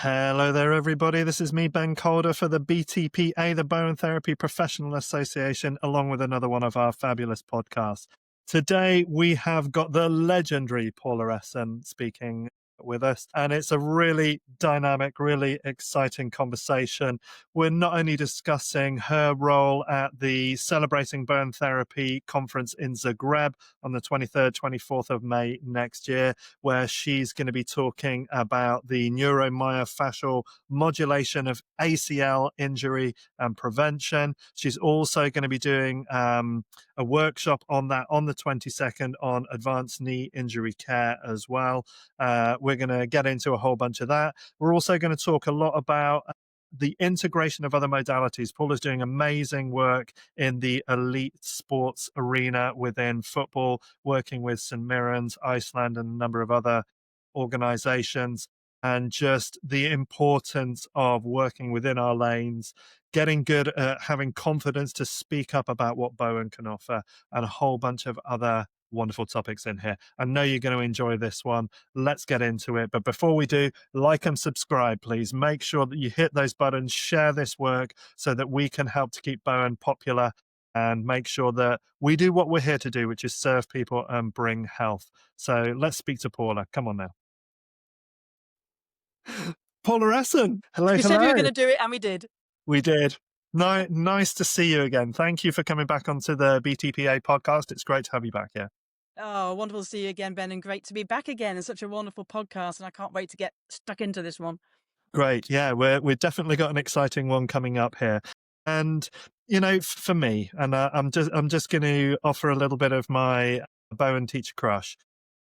Hello there, everybody. This is me, Ben Calder, for the BTPA, the Bowen Therapy Professional Association, along with another one of our fabulous podcasts. Today, we have got the legendary Paula Esson speaking with us, and it's a really dynamic, really exciting conversation. We're not only discussing her role at the Celebrating Bowen Therapy Conference in Zagreb on the 23rd, 24th of May next year, where she's going to be talking about the neuromyofascial modulation of ACL injury and prevention. She's also going to be doing a workshop on that on the 22nd on advanced knee injury care as well. We're going to get into a whole bunch of that. We're also going to talk a lot about the integration of other modalities. Paula's doing amazing work in the elite sports arena within football, working with St. Mirren's, Iceland, and a number of other organizations, and just the importance of working within our lanes, getting good at having confidence to speak up about what Bowen can offer, and a whole bunch of other wonderful topics in here. I know you're going to enjoy this one. Let's get into it. But before we do, like and subscribe, please. Make sure that you hit those buttons, share this work so that we can help to keep Bowen popular and make sure that we do what we're here to do, which is serve people and bring health. So let's speak to Paula. Come on now. Paula Esson. Hello, We said we were hello. going to do it, and we did. We did. Nice to see you again. Thank you for coming back onto the BTPA podcast. It's great to have you back here. Oh, wonderful to see you again, Ben, and great to be back again. It's such a wonderful podcast, and I can't wait to get stuck into this one. Great. Yeah, we've definitely got an exciting one coming up here. And, you know, for me, and I'm just going to offer a little bit of my Bowen Teacher crush.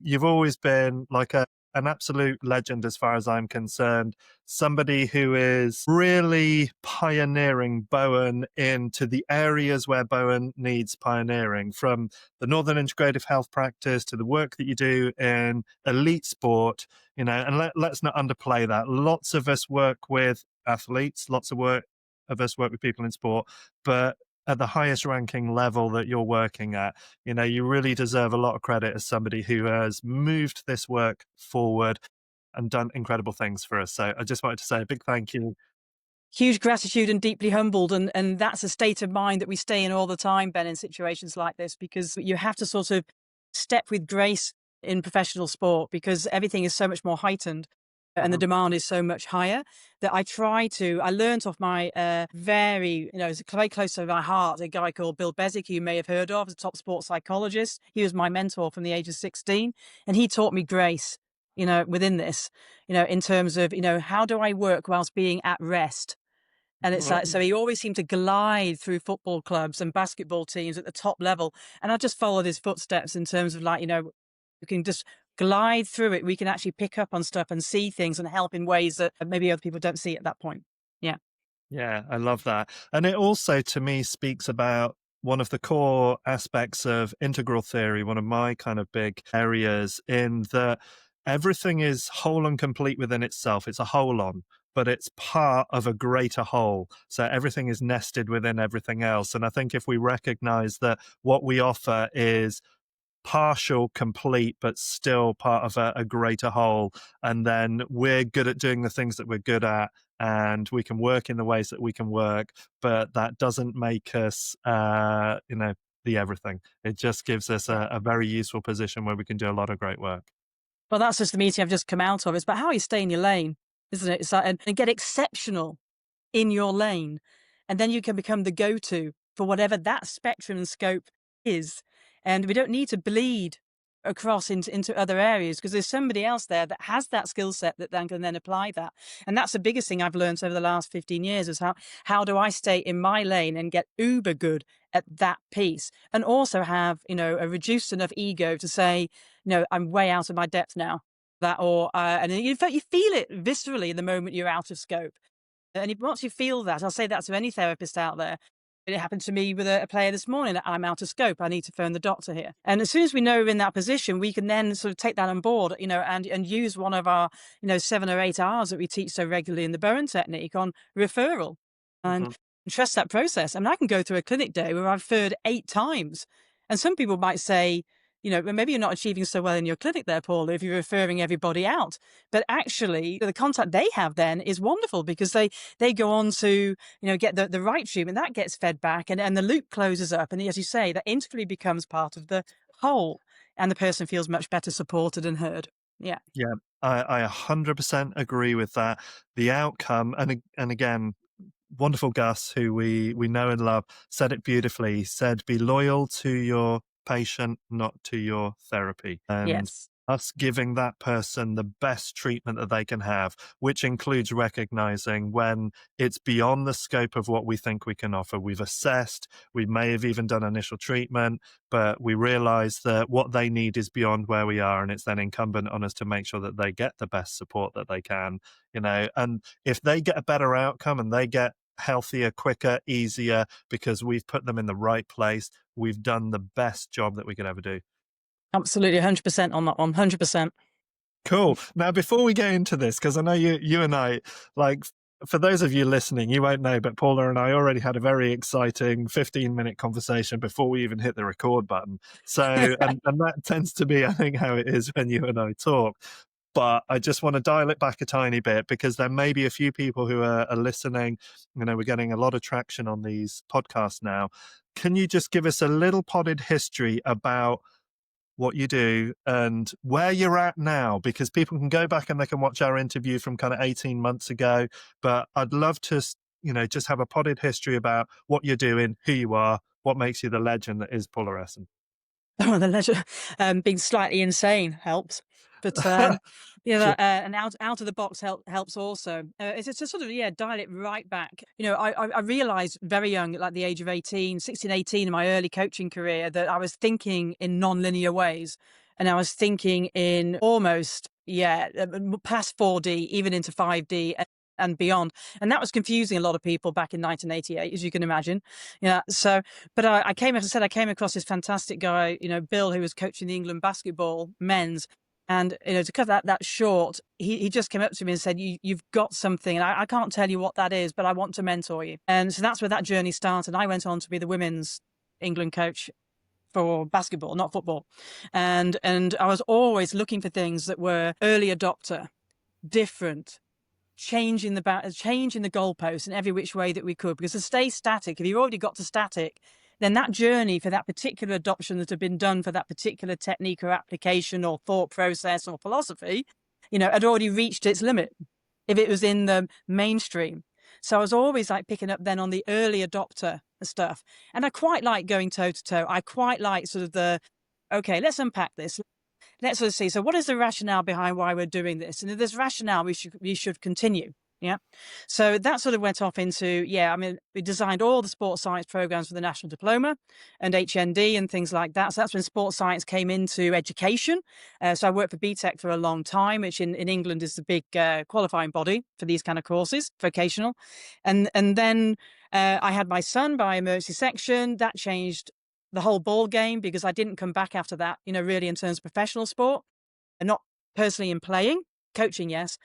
You've always been like an absolute legend as far as I'm concerned, somebody who is really pioneering Bowen into the areas where Bowen needs pioneering, from the Northern Integrative Health practice to the work that you do in elite sport, you know, and let's not underplay that. Lots of us work with athletes, lots of us work with people in sport, but at the highest ranking level that you're working at, you know, you really deserve a lot of credit as somebody who has moved this work forward and done incredible things for us. So I just wanted to say a big thank you. Huge gratitude and deeply humbled, and that's a state of mind that we stay in all the time, Ben, in situations like this, because you have to sort of step with grace in professional sport because everything is so much more heightened. And the demand is so much higher that I learned off my very close to my heart, a guy called Bill Bezic, who you may have heard of, a top sports psychologist. He was my mentor from the age of 16, and he taught me grace, within this, in terms of, how do I work whilst being at rest? And it's like, so he always seemed to glide through football clubs and basketball teams at the top level. And I just followed his footsteps in terms of you can just glide through it. We can actually pick up on stuff and see things and help in ways that maybe other people don't see at that point. Yeah. Yeah, I love that. And it also, to me, speaks about one of the core aspects of integral theory, one of my kind of big areas, in that everything is whole and complete within itself. It's a whole on, but it's part of a greater whole. So everything is nested within everything else. And I think if we recognize that what we offer is partial, complete, but still part of a greater whole, and then we're good at doing the things that we're good at, and we can work in the ways that we can work, but that doesn't make us the everything. It just gives us a very useful position where we can do a lot of great work. Well, that's just the meeting I've just come out of. It's about how you stay in your lane, isn't it? It's like, and get exceptional in your lane, and then you can become the go-to for whatever that spectrum and scope is. And we don't need to bleed across into other areas because there's somebody else there that has that skill set that then can then apply that. And that's the biggest thing I've learned over the last 15 years is how do I stay in my lane and get uber good at that piece, and also have, a reduced enough ego to say, I'm way out of my depth now. And in fact, you feel it viscerally the moment you're out of scope. And once you feel that, I'll say that to any therapist out there. It happened to me with a player this morning. I'm out of scope. I need to phone the doctor here. And as soon as we know we're in that position, we can then sort of take that on board, and use one of our, 7 or 8 hours that we teach so regularly in the Bowen Technique on referral and trust that process. I mean, I can go through a clinic day where I've referred 8 times. And some people might say, maybe you're not achieving so well in your clinic there, Paula, if you're referring everybody out. But actually, the contact they have then is wonderful because they go on to, get the right treatment. That gets fed back and the loop closes up. And as you say, that integrally becomes part of the whole. And the person feels much better supported and heard. Yeah. Yeah, I 100% agree with that. The outcome, and again, wonderful Gus, who we know and love, said it beautifully. He said, "Be loyal to your patient, not to your therapy." And Yes. us giving that person the best treatment that they can have, which includes recognizing when it's beyond the scope of what we think we can offer. We've assessed, we may have even done initial treatment, but we realize that what they need is beyond where we are. And it's then incumbent on us to make sure that they get the best support that they can, and if they get a better outcome and they get healthier, quicker, easier, because we've put them in the right place, we've done the best job that we could ever do. Absolutely. 100% on that one. 100%. Cool. Now, before we get into this, because I know you and I, like, for those of you listening, you won't know, but Paula and I already had a very exciting 15-minute conversation before we even hit the record button. So, and that tends to be, I think, how it is when you and I talk. But I just want to dial it back a tiny bit because there may be a few people who are listening. We're getting a lot of traction on these podcasts now. Can you just give us a little potted history about what you do and where you're at now? Because people can go back and they can watch our interview from kind of 18 months ago. But I'd love to, just have a potted history about what you're doing, who you are, what makes you the legend that is Paula Esson. Oh, the leisure, being slightly insane helps, but Sure. and out of the box helps also. It's just to sort of dial it right back. I realized very young, at like the age of 16, 18, in my early coaching career, that I was thinking in non-linear ways, and I was thinking in almost past 4D, even into 5D. And beyond. And that was confusing a lot of people back in 1988, as you can imagine. So, but I came across this fantastic guy, Bill, who was coaching the England basketball men's. And, to cut that short, he just came up to me and said, you've got something. And I can't tell you what that is, but I want to mentor you. And so that's where that journey started. I went on to be the women's England coach for basketball, not football. And I was always looking for things that were early adopter, different, changing the goalposts in every which way that we could, because to stay static, if you've already got to static, then that journey for that particular adoption that had been done for that particular technique or application or thought process or philosophy, had already reached its limit if it was in the mainstream. So I was always like picking up then on the early adopter stuff. And I quite like going toe to toe. I quite like sort of okay, let's unpack this. Let's sort of see. So what is the rationale behind why we're doing this? And if there's rationale, we should continue. Yeah. So that sort of went off into, we designed all the sports science programs for the National Diploma and HND and things like that. So that's when sports science came into education. So I worked for BTEC for a long time, which in England is the big qualifying body for these kind of courses, vocational. And then I had my son by emergency section. That changed the whole ball game because I didn't come back after that, really in terms of professional sport and not personally in playing, coaching, yes.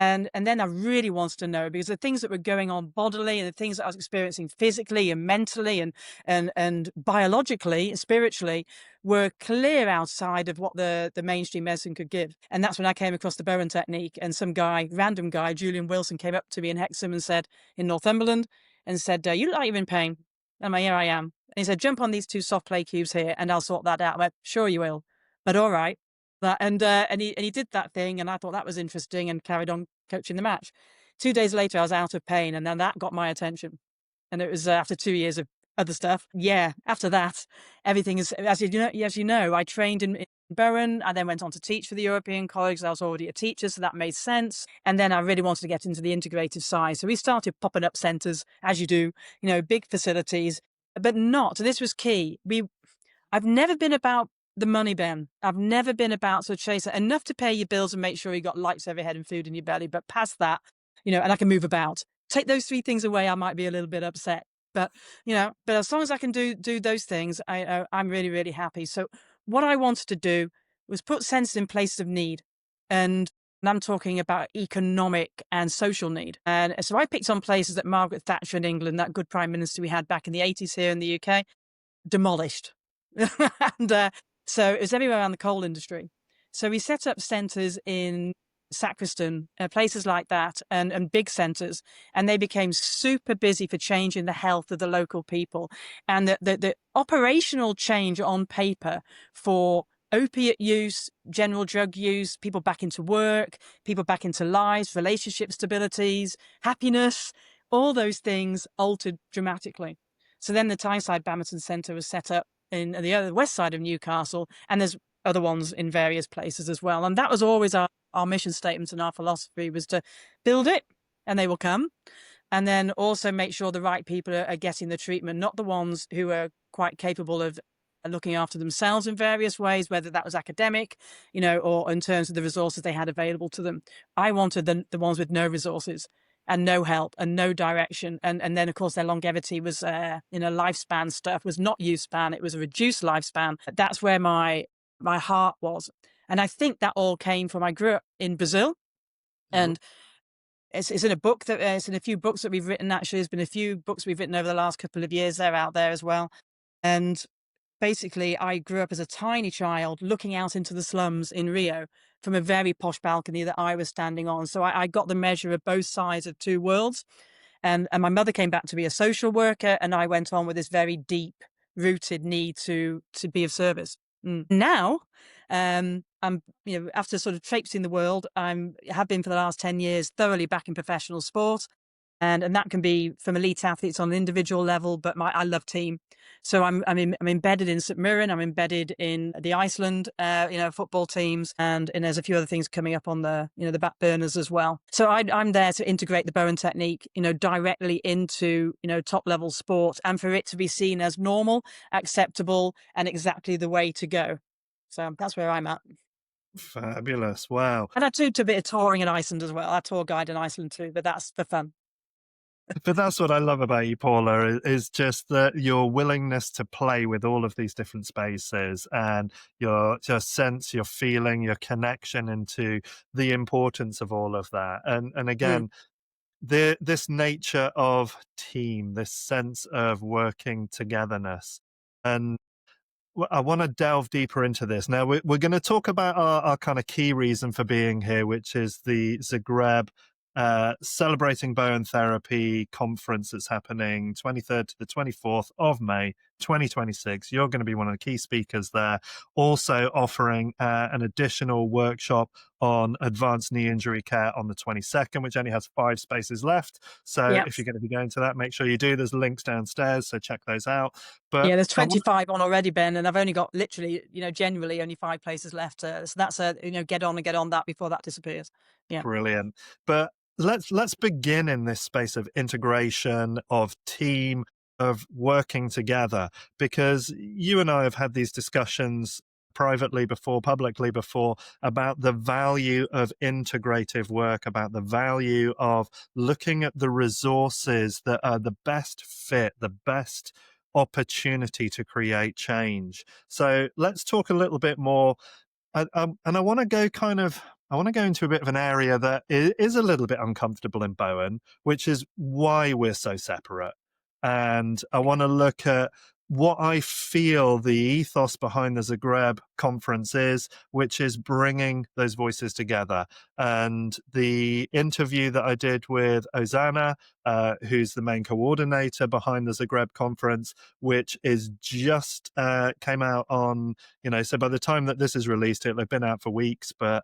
And then I really wanted to know, because the things that were going on bodily and the things that I was experiencing physically and mentally and biologically, spiritually, were clear outside of what the mainstream medicine could give. And that's when I came across the Bowen Technique, and some random guy, Julian Wilson, came up to me in Hexham and said, in Northumberland, and said, "You look like you're in pain." And I'm like, "Here I am." And he said, "Jump on these 2 soft play cubes here and I'll sort that out." I went, "Sure you will, but all right." And he did that thing, and I thought that was interesting and carried on coaching the match. 2 days later, I was out of pain, and then that got my attention. And it was after 2 years of other stuff. Yeah, after that, everything is, as you know, I trained in Bowen. I then went on to teach for the European College. I was already a teacher, so that made sense. And then I really wanted to get into the integrative side. So we started popping up centres, as you do, big facilities, but not, and this was key. I've never been about the money, Ben. I've never been about sort of chasing enough to pay your bills and make sure you got lights over your head and food in your belly. But past that, and I can move about. Take those 3 things away, I might be a little bit upset. But, but as long as I can do those things, I'm really, really happy. So what I wanted to do was put sense in places of need. And I'm talking about economic and social need. And so I picked on places that Margaret Thatcher in England, that good prime minister we had back in the 80s here in the UK, demolished. And So it was everywhere around the coal industry. So we set up centres in Sacriston, places like that, and big centres, and they became super busy for changing the health of the local people. And the operational change on paper for opiate use, general drug use, people back into work, people back into lives, relationship stabilities, happiness, all those things altered dramatically. So then the Tyneside Badminton Centre was set up in the other west side of Newcastle, and there's other ones in various places as well. And that was always our mission statement and our philosophy, was to build it and they will come. And then also make sure the right people are getting the treatment, not the ones who are quite capable of looking after themselves in various ways, whether that was academic, or in terms of the resources they had available to them. I wanted the ones with no resources and no help and no direction. And then, of course, their longevity was, lifespan stuff was not youth span. It was a reduced lifespan. That's where my heart was. And I think that all came from, I grew up in Brazil, and it's in a book that it's in a few books that we've written. Actually, there's been a few books we've written over the last couple of years. They're out there as well. And basically, I grew up as a tiny child looking out into the slums in Rio from a very posh balcony that I was standing on. So I got the measure of both sides of two worlds. And my mother came back to be a social worker, and I went on with this very deep rooted need to be of service. Now, I'm, after sort of traipsing the world, have been for the last 10 years thoroughly back in professional sport. And that can be from elite athletes on an individual level, but I love team. So I'm embedded in St Mirren. I'm embedded in the Iceland, football teams, and there's a few other things coming up on the back burners as well. So I'm there to integrate the Bowen technique, directly into top level sport, and for it to be seen as normal, acceptable, and exactly the way to go. So that's where I'm at. Fabulous! Wow. And I do a bit of touring in Iceland as well. I tour guide in Iceland too, but that's for fun. But that's what I love about you, Paula, is just that your willingness to play with all of these different spaces, and your sense, your feeling, your connection into the importance of all of that. And again, this nature of team, this sense of working togetherness. And I want to delve deeper into this. Now, we're going to talk about our kind of key reason for being here, which is the Zagreb Celebrating Bowen Therapy conference that's happening 23rd to the 24th of May, 2026. You're going to be one of the key speakers there, also offering an additional workshop on advanced knee injury care on the 22nd, which only has 5 spaces left. So if you're going to be going to that, make sure you do. There's links downstairs, so check those out. But there's 25 on already, Ben, and I've only got literally, generally only 5 places left. So that's get on that before that disappears. Yeah, brilliant. But let's begin in this space of integration, of team, of working together, because you and I have had these discussions privately before, publicly before, about the value of integrative work, about the value of looking at the resources that are the best fit, the best opportunity to create change. So let's talk a little bit more. And I want to go into a bit of an area that is a little bit uncomfortable in Bowen, which is why we're so separate. And I want to look at what I feel the ethos behind the Zagreb conference is, which is bringing those voices together. And the interview that I did with Ozana, who's the main coordinator behind the Zagreb conference, which is just came out on, so by the time that this is released, it'll have been out for weeks, but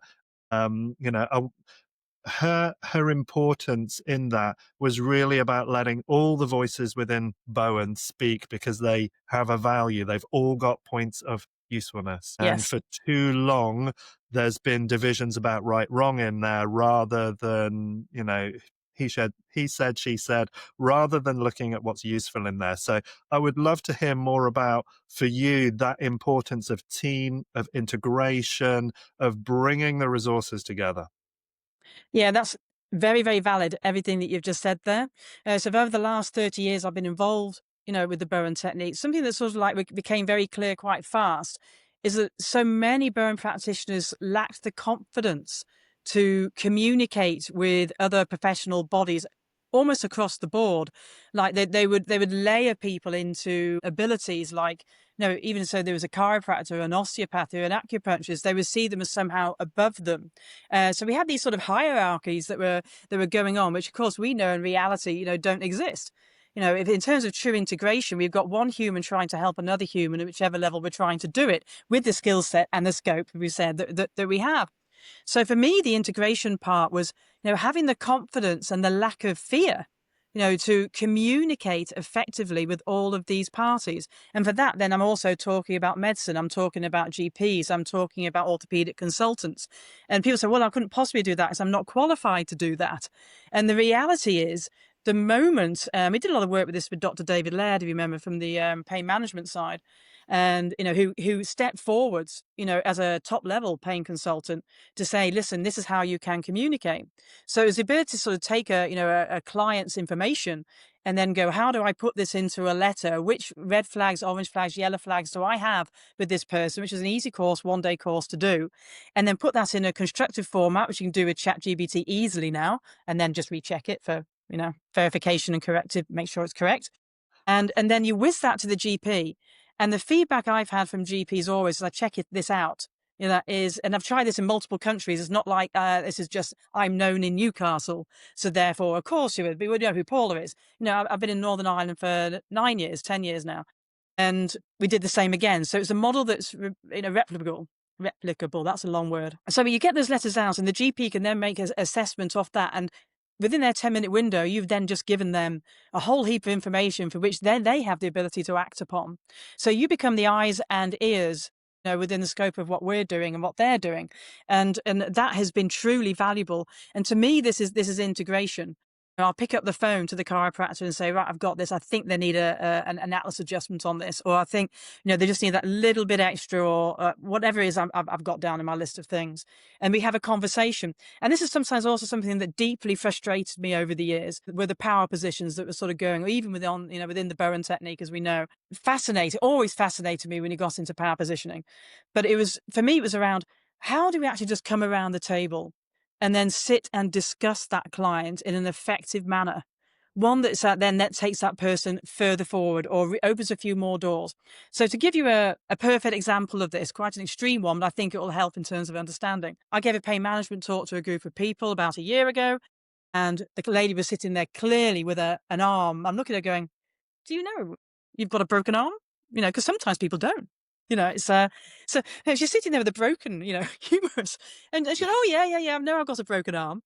her importance in that was really about letting all the voices within Bowen speak, because they have a value. They've all got points of usefulness. And for too long, there's been divisions about right, wrong in there, rather than, he said, she said, rather than looking at what's useful in there. So I would love to hear more about, for you, that importance of team, of integration, of bringing the resources together. Yeah, that's very, very valid, everything that you've just said there. So over the last 30 years, I've been involved, with the Bowen technique. Something that sort of like became very clear quite fast is that so many Bowen practitioners lacked the confidence to communicate with other professional bodies almost across the board. Like they would layer people into abilities, like, even so there was a chiropractor, an osteopath, or an acupuncturist, they would see them as somehow above them. So we had these sort of hierarchies that were going on, which of course we know in reality, don't exist. If in terms of true integration, we've got one human trying to help another human at whichever level we're trying to do it with the skill set and the scope we said that we have. So for me, the integration part was, having the confidence and the lack of fear, to communicate effectively with all of these parties. And for that, then I'm also talking about medicine. I'm talking about GPs. I'm talking about orthopedic consultants. And people say, well, I couldn't possibly do that because I'm not qualified to do that. And the reality is, the moment, we did a lot of work with this with Dr. David Laird, if you remember, from the pain management side, and who stepped forwards, as a top level pain consultant to say, listen, this is how you can communicate. So it's the ability to sort of take a client's information and then go, how do I put this into a letter? Which red flags, orange flags, yellow flags do I have with this person, which is an easy course, 1-day course to do, and then put that in a constructive format, which you can do with ChatGPT easily now, and then just recheck it for verification and corrective, make sure it's correct. And then you whiz that to the GP. And the feedback I've had from GPs always, as I check this out, that is, and I've tried this in multiple countries. It's not like this is just, I'm known in Newcastle, so therefore, of course you would. But you know who Paula is. I've been in Northern Ireland for 9 years, 10 years now. And we did the same again. So it's a model that's replicable. Replicable, that's a long word. So you get those letters out and the GP can then make an assessment off that. And within their 10-minute window, you've then just given them a whole heap of information for which then they have the ability to act upon. So you become the eyes and ears, within the scope of what we're doing and what they're doing. And that has been truly valuable. And to me, this is integration. I'll pick up the phone to the chiropractor and say, right, I've got this. I think they need an atlas adjustment on this. Or I think, they just need that little bit extra, or whatever it is I've got down in my list of things. And we have a conversation. And this is sometimes also something that deeply frustrated me over the years, were the power positions that were sort of going, or even within the Bowen Technique, as we know. Always fascinated me when you got into power positioning. But for me, it was around, how do we actually just come around the table and then sit and discuss that client in an effective manner? One that's then that takes that person further forward or opens a few more doors. So to give you a perfect example of this, quite an extreme one, but I think it will help in terms of understanding. I gave a pain management talk to a group of people about a year ago, and the lady was sitting there clearly with an arm. I'm looking at her going, do you know you've got a broken arm? Because sometimes people don't. It's so she's sitting there with a broken, humerus, and she goes, "Oh yeah, I know I've got a broken arm,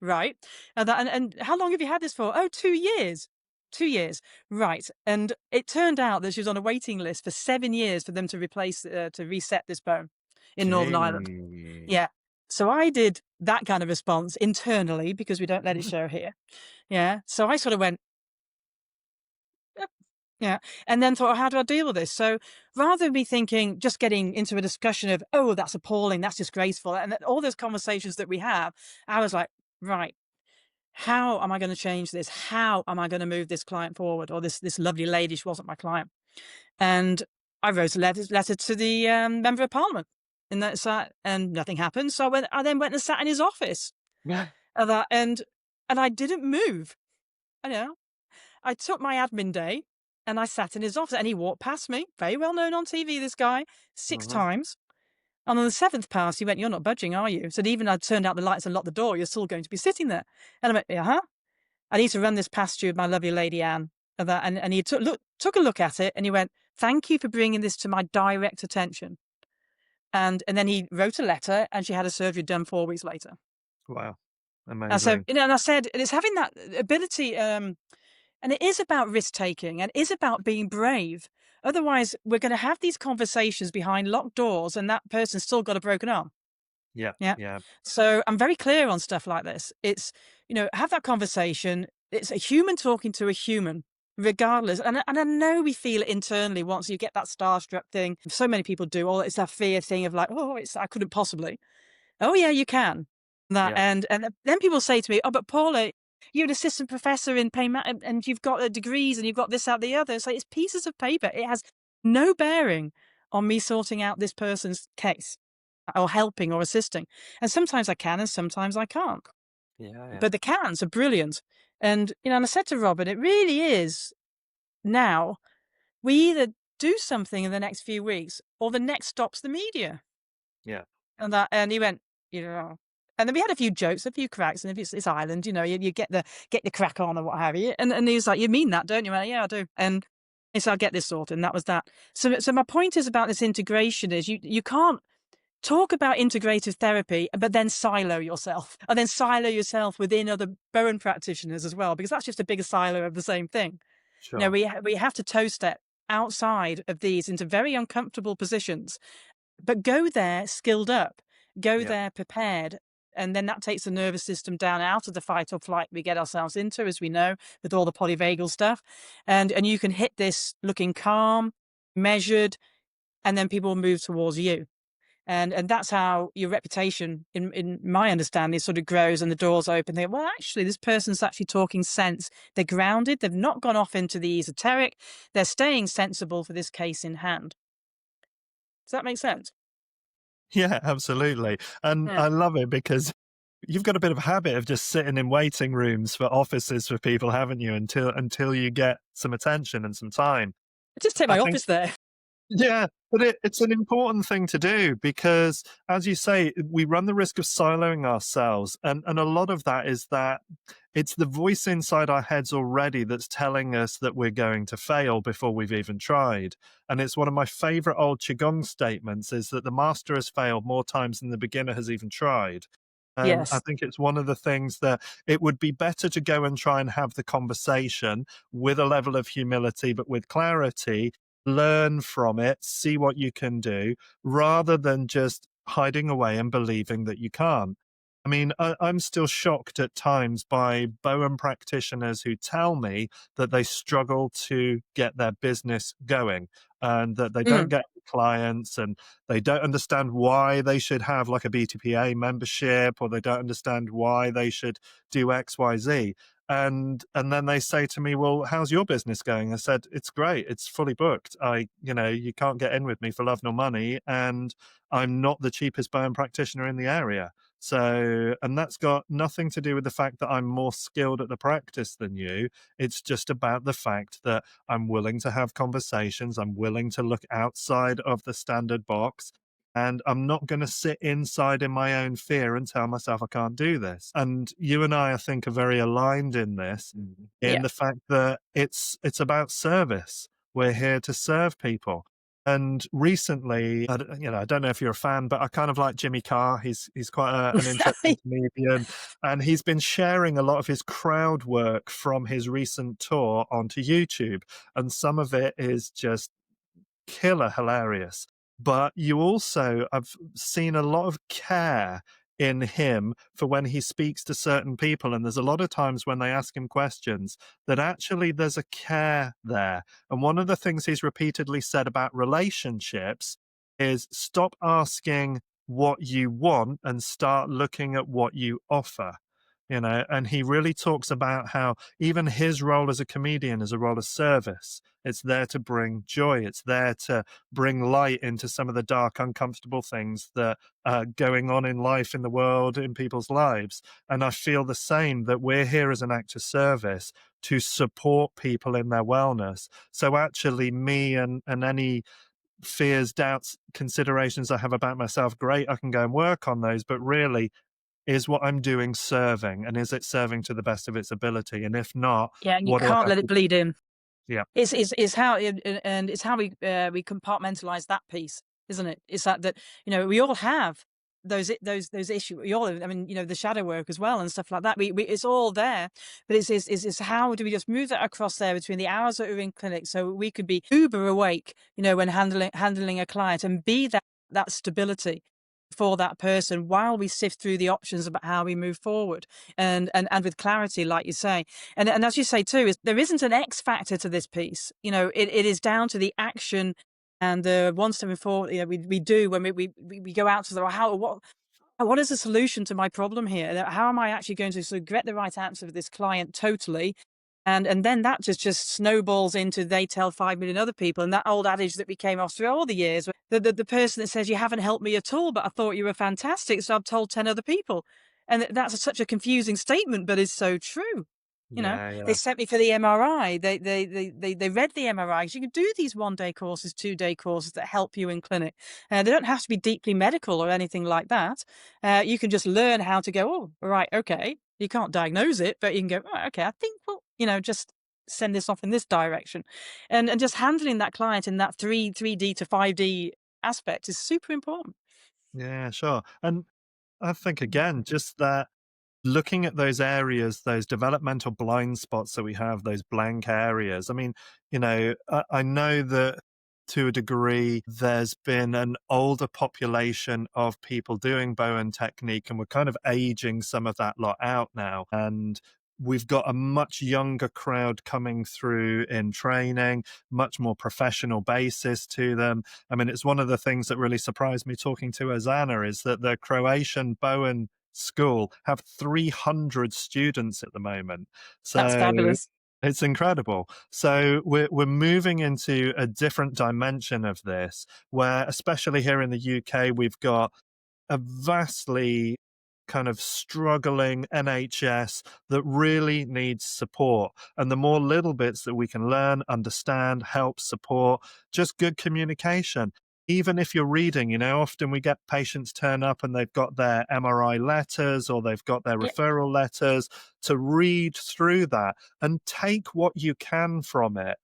right? And how long have you had this for? Oh, 2 years, 2 years, right?" And it turned out that she was on a waiting list for 7 years for them to reset this bone in Northern Ireland. Gee. Yeah. So I did that kind of response internally because we don't let it show here. Yeah. So I sort of went, yeah. And then thought, how do I deal with this? So rather than me thinking, just getting into a discussion of, oh, that's appalling, that's disgraceful, and all those conversations that we have, I was like, right, how am I going to change this? How am I going to move this client forward? Or this lovely lady, she wasn't my client. And I wrote a letter to the member of parliament, and nothing happened. So I then went and sat in his office. Yeah. And I didn't move. I took my admin day and I sat in his office, and he walked past me, very well known on TV, this guy, 6 times. And on the 7th pass, he went, "You're not budging, are you?" So even I'd turned out the lights and locked the door, you're still going to be sitting there. And I went, "Uh-huh. I need to run this past you with my lovely lady Anne." And he took a look at it and he went, "Thank you for bringing this to my direct attention." And then he wrote a letter, and she had a surgery done 4 weeks later. Wow. And so, Amazing. and I said, and it's having that ability, and it is about risk taking, and it is about being brave. Otherwise, we're going to have these conversations behind locked doors, and that person's still got a broken arm. Yeah. Yeah. Yeah. So I'm very clear on stuff like this. It's, have that conversation. It's a human talking to a human, regardless. And I know we feel it internally once you get that starstruck thing. So many people do. Or it's that fear thing of like, oh, I couldn't possibly. Oh yeah, you can. Yeah. And then people say to me, "Oh, but Paula, you're an assistant professor in pain and you've got degrees and you've got this, that, the other." It's like, it's pieces of paper. It has no bearing on me sorting out this person's case or helping or assisting. And sometimes I can and sometimes I can't. Yeah. But the cans are brilliant. And, and I said to Robin, it really is now, we either do something in the next few weeks or the next stop's the media. Yeah. And he went, and then we had a few jokes, a few cracks, and if it's Ireland, you get the crack on or what have you. And he was like, "You mean that, don't you?" I went, "Yeah, I do." And he said, "I'll get this sorted," and that was that. So my point is about this integration is you can't talk about integrative therapy, but then silo yourself, and then silo yourself within other Bowen practitioners as well, because that's just a bigger silo of the same thing. Sure. We have to toe step outside of these into very uncomfortable positions, but go there skilled up, go Yeah. there prepared, and then that takes the nervous system down out of the fight or flight we get ourselves into, as we know, with all the polyvagal stuff. And you can hit this looking calm, measured, and then people will move towards you. And that's how your reputation, in my understanding, sort of grows and the doors open. They go, well, actually, this person's actually talking sense. They're grounded. They've not gone off into the esoteric. They're staying sensible for this case in hand. Does that make sense? Yeah, absolutely. And Yeah. I love it because you've got a bit of a habit of just sitting in waiting rooms for offices for people, haven't you? Until you get some attention and some time. I just take I my think office there. yeah, but it's an important thing to do because, as you say, we run the risk of siloing ourselves, and a lot of that is that it's the voice inside our heads already that's telling us that we're going to fail before we've even tried. And it's one of my favorite old qigong statements is that the master has failed more times than the beginner has even tried. And I Yes. think it's one of the things that it would be better to go and try and have the conversation with a level of humility, but with clarity, learn from it, see what you can do, rather than just hiding away and believing that you can't. I mean, I'm still shocked at times by Bowen practitioners who tell me that they struggle to get their business going and that they don't Mm. get clients and they don't understand why they should have like a BTPA membership or they don't understand why they should do XYZ. And then they say to me, "Well, how's your business going?" I said, "It's great. It's fully booked. You can't get in with me for love nor money, and I'm not the cheapest Bowen practitioner in the area." So, and that's got nothing to do with the fact that I'm more skilled at the practice than you. It's just about the fact that I'm willing to have conversations. I'm willing to look outside of the standard box. And I'm not going to sit inside in my own fear and tell myself I can't do this. And you and I think, are very aligned in this, in Yeah. the fact that it's about service. We're here to serve people. And recently, I don't know if you're a fan, but I kind of like Jimmy Carr. He's quite an interesting comedian, and he's been sharing a lot of his crowd work from his recent tour onto YouTube, and some of it is just killer hilarious. But you also, I've seen a lot of care in him for when he speaks to certain people. And there's a lot of times when they ask him questions that actually there's a care there. And one of the things he's repeatedly said about relationships is stop asking what you want and start looking at what you offer. And he really talks about how even his role as a comedian is a role of service. It's there to bring joy. It's there to bring light into some of the dark, uncomfortable things that are going on in life, in the world, in people's lives. And I feel the same, that we're here as an act of service to support people in their wellness. So actually, me and any fears, doubts, considerations I have about myself, great, I can go and work on those. But really, is what I'm doing serving? And is it serving to the best of its ability? And if not, Yeah, and you what do I can't have let it to bleed in. Yeah. It's how and it's how we compartmentalize that piece, isn't it? It's that we all have those issues. We all, I mean, the shadow work as well and stuff like that. We it's all there, but it's how do we just move that across there between the hours that we're in clinic, so we could be uber awake, when handling a client and be that stability for that person while we sift through the options about how we move forward and with clarity, like you say. And as you say too, is there isn't an X factor to this piece. It is down to the action and the one step forward. We do when we go out to the what is the solution to my problem here? How am I actually going to sort of get the right answer for this client totally? And then that just snowballs into they tell 5 million other people. And that old adage that we came off through all the years, the person that says, you haven't helped me at all, but I thought you were fantastic, so I've told 10 other people. And that's such a confusing statement, but it's so true. Yeah, They yeah. sent me for the MRI. They read the MRI. 'Cause you can do these 1-day courses, 2-day courses that help you in clinic. They don't have to be deeply medical or anything like that. You can just learn how to go, "Oh, right, okay." You can't diagnose it, but you can go, "Right, okay, I think just send this off in this direction." And just handling that client in that 3D to 5D aspect is super important. Yeah, sure. And I think again, just that looking at those areas, those developmental blind spots that we have, those blank areas. I mean, I know that to a degree, there's been an older population of people doing Bowen Technique, and we're kind of aging some of that lot out now. And we've got a much younger crowd coming through in training, much more professional basis to them. I mean, it's one of the things that really surprised me talking to Ozana is that the Croatian Bowen school have 300 students at the moment. That's So fabulous. it's incredible. So we're moving into a different dimension of this, where especially here in the UK, we've got a vastly kind of struggling NHS that really needs support. And the more little bits that we can learn, understand, help, support, just good communication. Even if you're reading, often we get patients turn up and they've got their MRI letters or they've got their Yeah. referral letters to read through that and take what you can from it.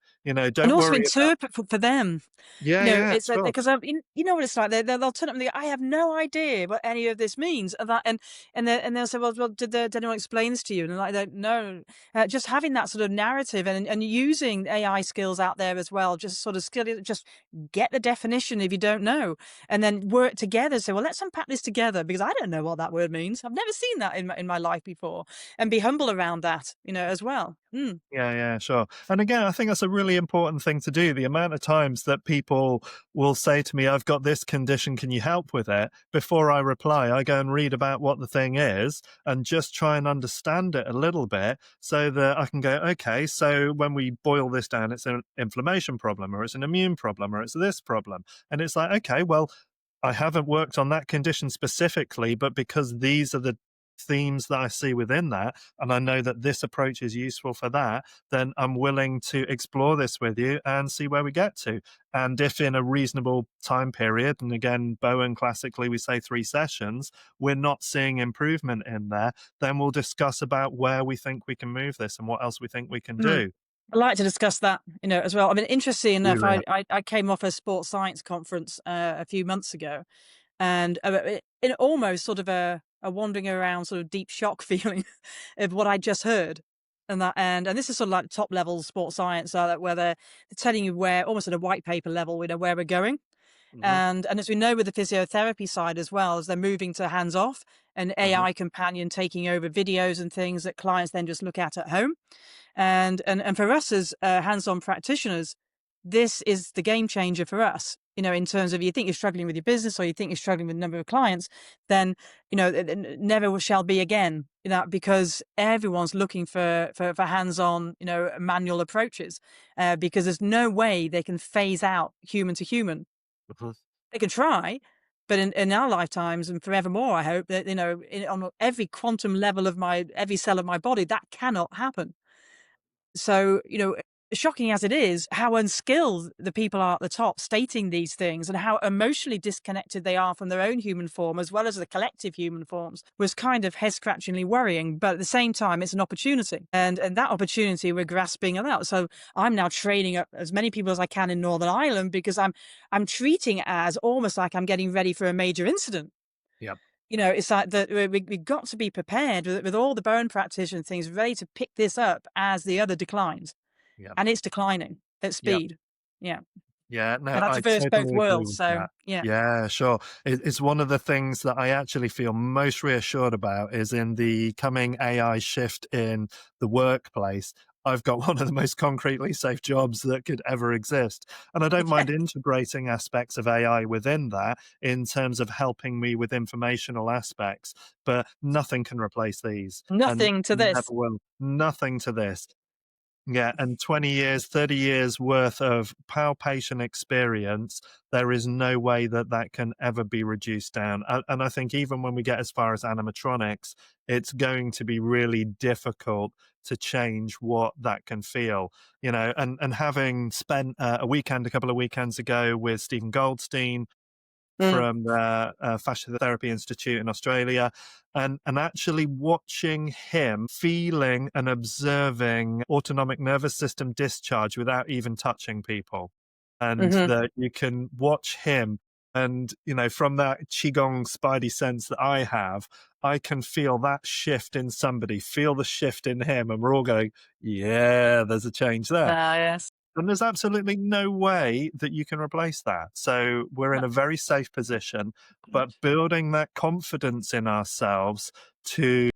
And Don't also worry about, interpret for them. yeah, yeah, It's sure. because you know what it's like. They'll turn up and they go, "I have no idea what any of this means." And they'll say, "Well, did anyone explain this to you?" And they're like, "No." Just having that sort of narrative and using AI skills out there as well, just sort of just get the definition if you don't know, and then work together. Say, "Well, let's unpack this together because I don't know what that word means. I've never seen that in my life before," and be humble around that, as well. Mm. Yeah, yeah, sure. And again, I think that's a really important thing to do. The amount of times that people will say to me, I've got this condition, can you help with it? Before I reply, I go and read about what the thing is and just try and understand it a little bit so that I can go, okay, so when we boil this down, it's an inflammation problem or it's an immune problem or it's this problem. And it's like, okay, well, I haven't worked on that condition specifically, but because these are the themes that I see within that, and I know that this approach is useful for that, then I'm willing to explore this with you and see where we get to. And if in a reasonable time period, and again, Bowen classically, we say 3 sessions, we're not seeing improvement in there, then we'll discuss about where we think we can move this and what else we think we can Mm. do. I'd like to discuss that, as well. I mean, interesting enough, Do I came off a sports science conference a few months ago, and in almost sort of a wandering around, sort of deep shock feeling of what I just heard, and this is sort of like top level sports science, where they're telling you where almost at a white paper level, where we're going. hmm And as we know with the physiotherapy side as well, as they're moving to hands off, an hmm AI companion taking over videos and things that clients then just look at home. And for us as hands-on practitioners, this is the game changer for us. In terms of you think you're struggling with your business or you think you're struggling with a number of clients, then never shall be again. Because everyone's looking for hands-on, manual approaches, because there's no way they can phase out human to human. hmm They can try, but in our lifetimes and forevermore, I hope that on every quantum level of my every cell of my body, that cannot happen. So, shocking as it is, how unskilled the people are at the top stating these things and how emotionally disconnected they are from their own human form as well as the collective human forms was kind of head scratchingly worrying. But at the same time, it's an opportunity. And that opportunity we're grasping now. So I'm now training up as many people as I can in Northern Ireland because I'm treating it as almost like I'm getting ready for a major incident. Yep, It's like that we got to be prepared with all the bone practitioner things ready to pick this up as the other declines. yep, And it's declining at yep. speed. Yeah. Yeah, no, And that I traverse both totally agree worlds. with So, that. yeah. Yeah, sure. It's one of the things that I actually feel most reassured about is in the coming AI shift in the workplace. I've got one of the most concretely safe jobs that could ever exist. And I don't Yeah. mind integrating aspects of AI within that in terms of helping me with informational aspects, but nothing can replace these and Nothing to never this. will. Nothing to this. Yeah, and 20 years, 30 years worth of palpation experience, there is no way that that can ever be reduced down. And I think even when we get as far as animatronics, it's going to be really difficult to change what that can feel, and having spent a couple of weekends ago with Stephen Goldstein, Mm. from the Fascia Therapy Institute in Australia, and actually watching him feeling and observing autonomic nervous system discharge without even touching people. And Hmm. that you can watch him, and from that qigong spidey sense that I have, I can feel that shift in somebody, feel the shift in him, and we're all going, yeah, there's a change there. Yes. And there's absolutely no way that you can replace that. So we're in No. a very safe position, but building that confidence in ourselves to,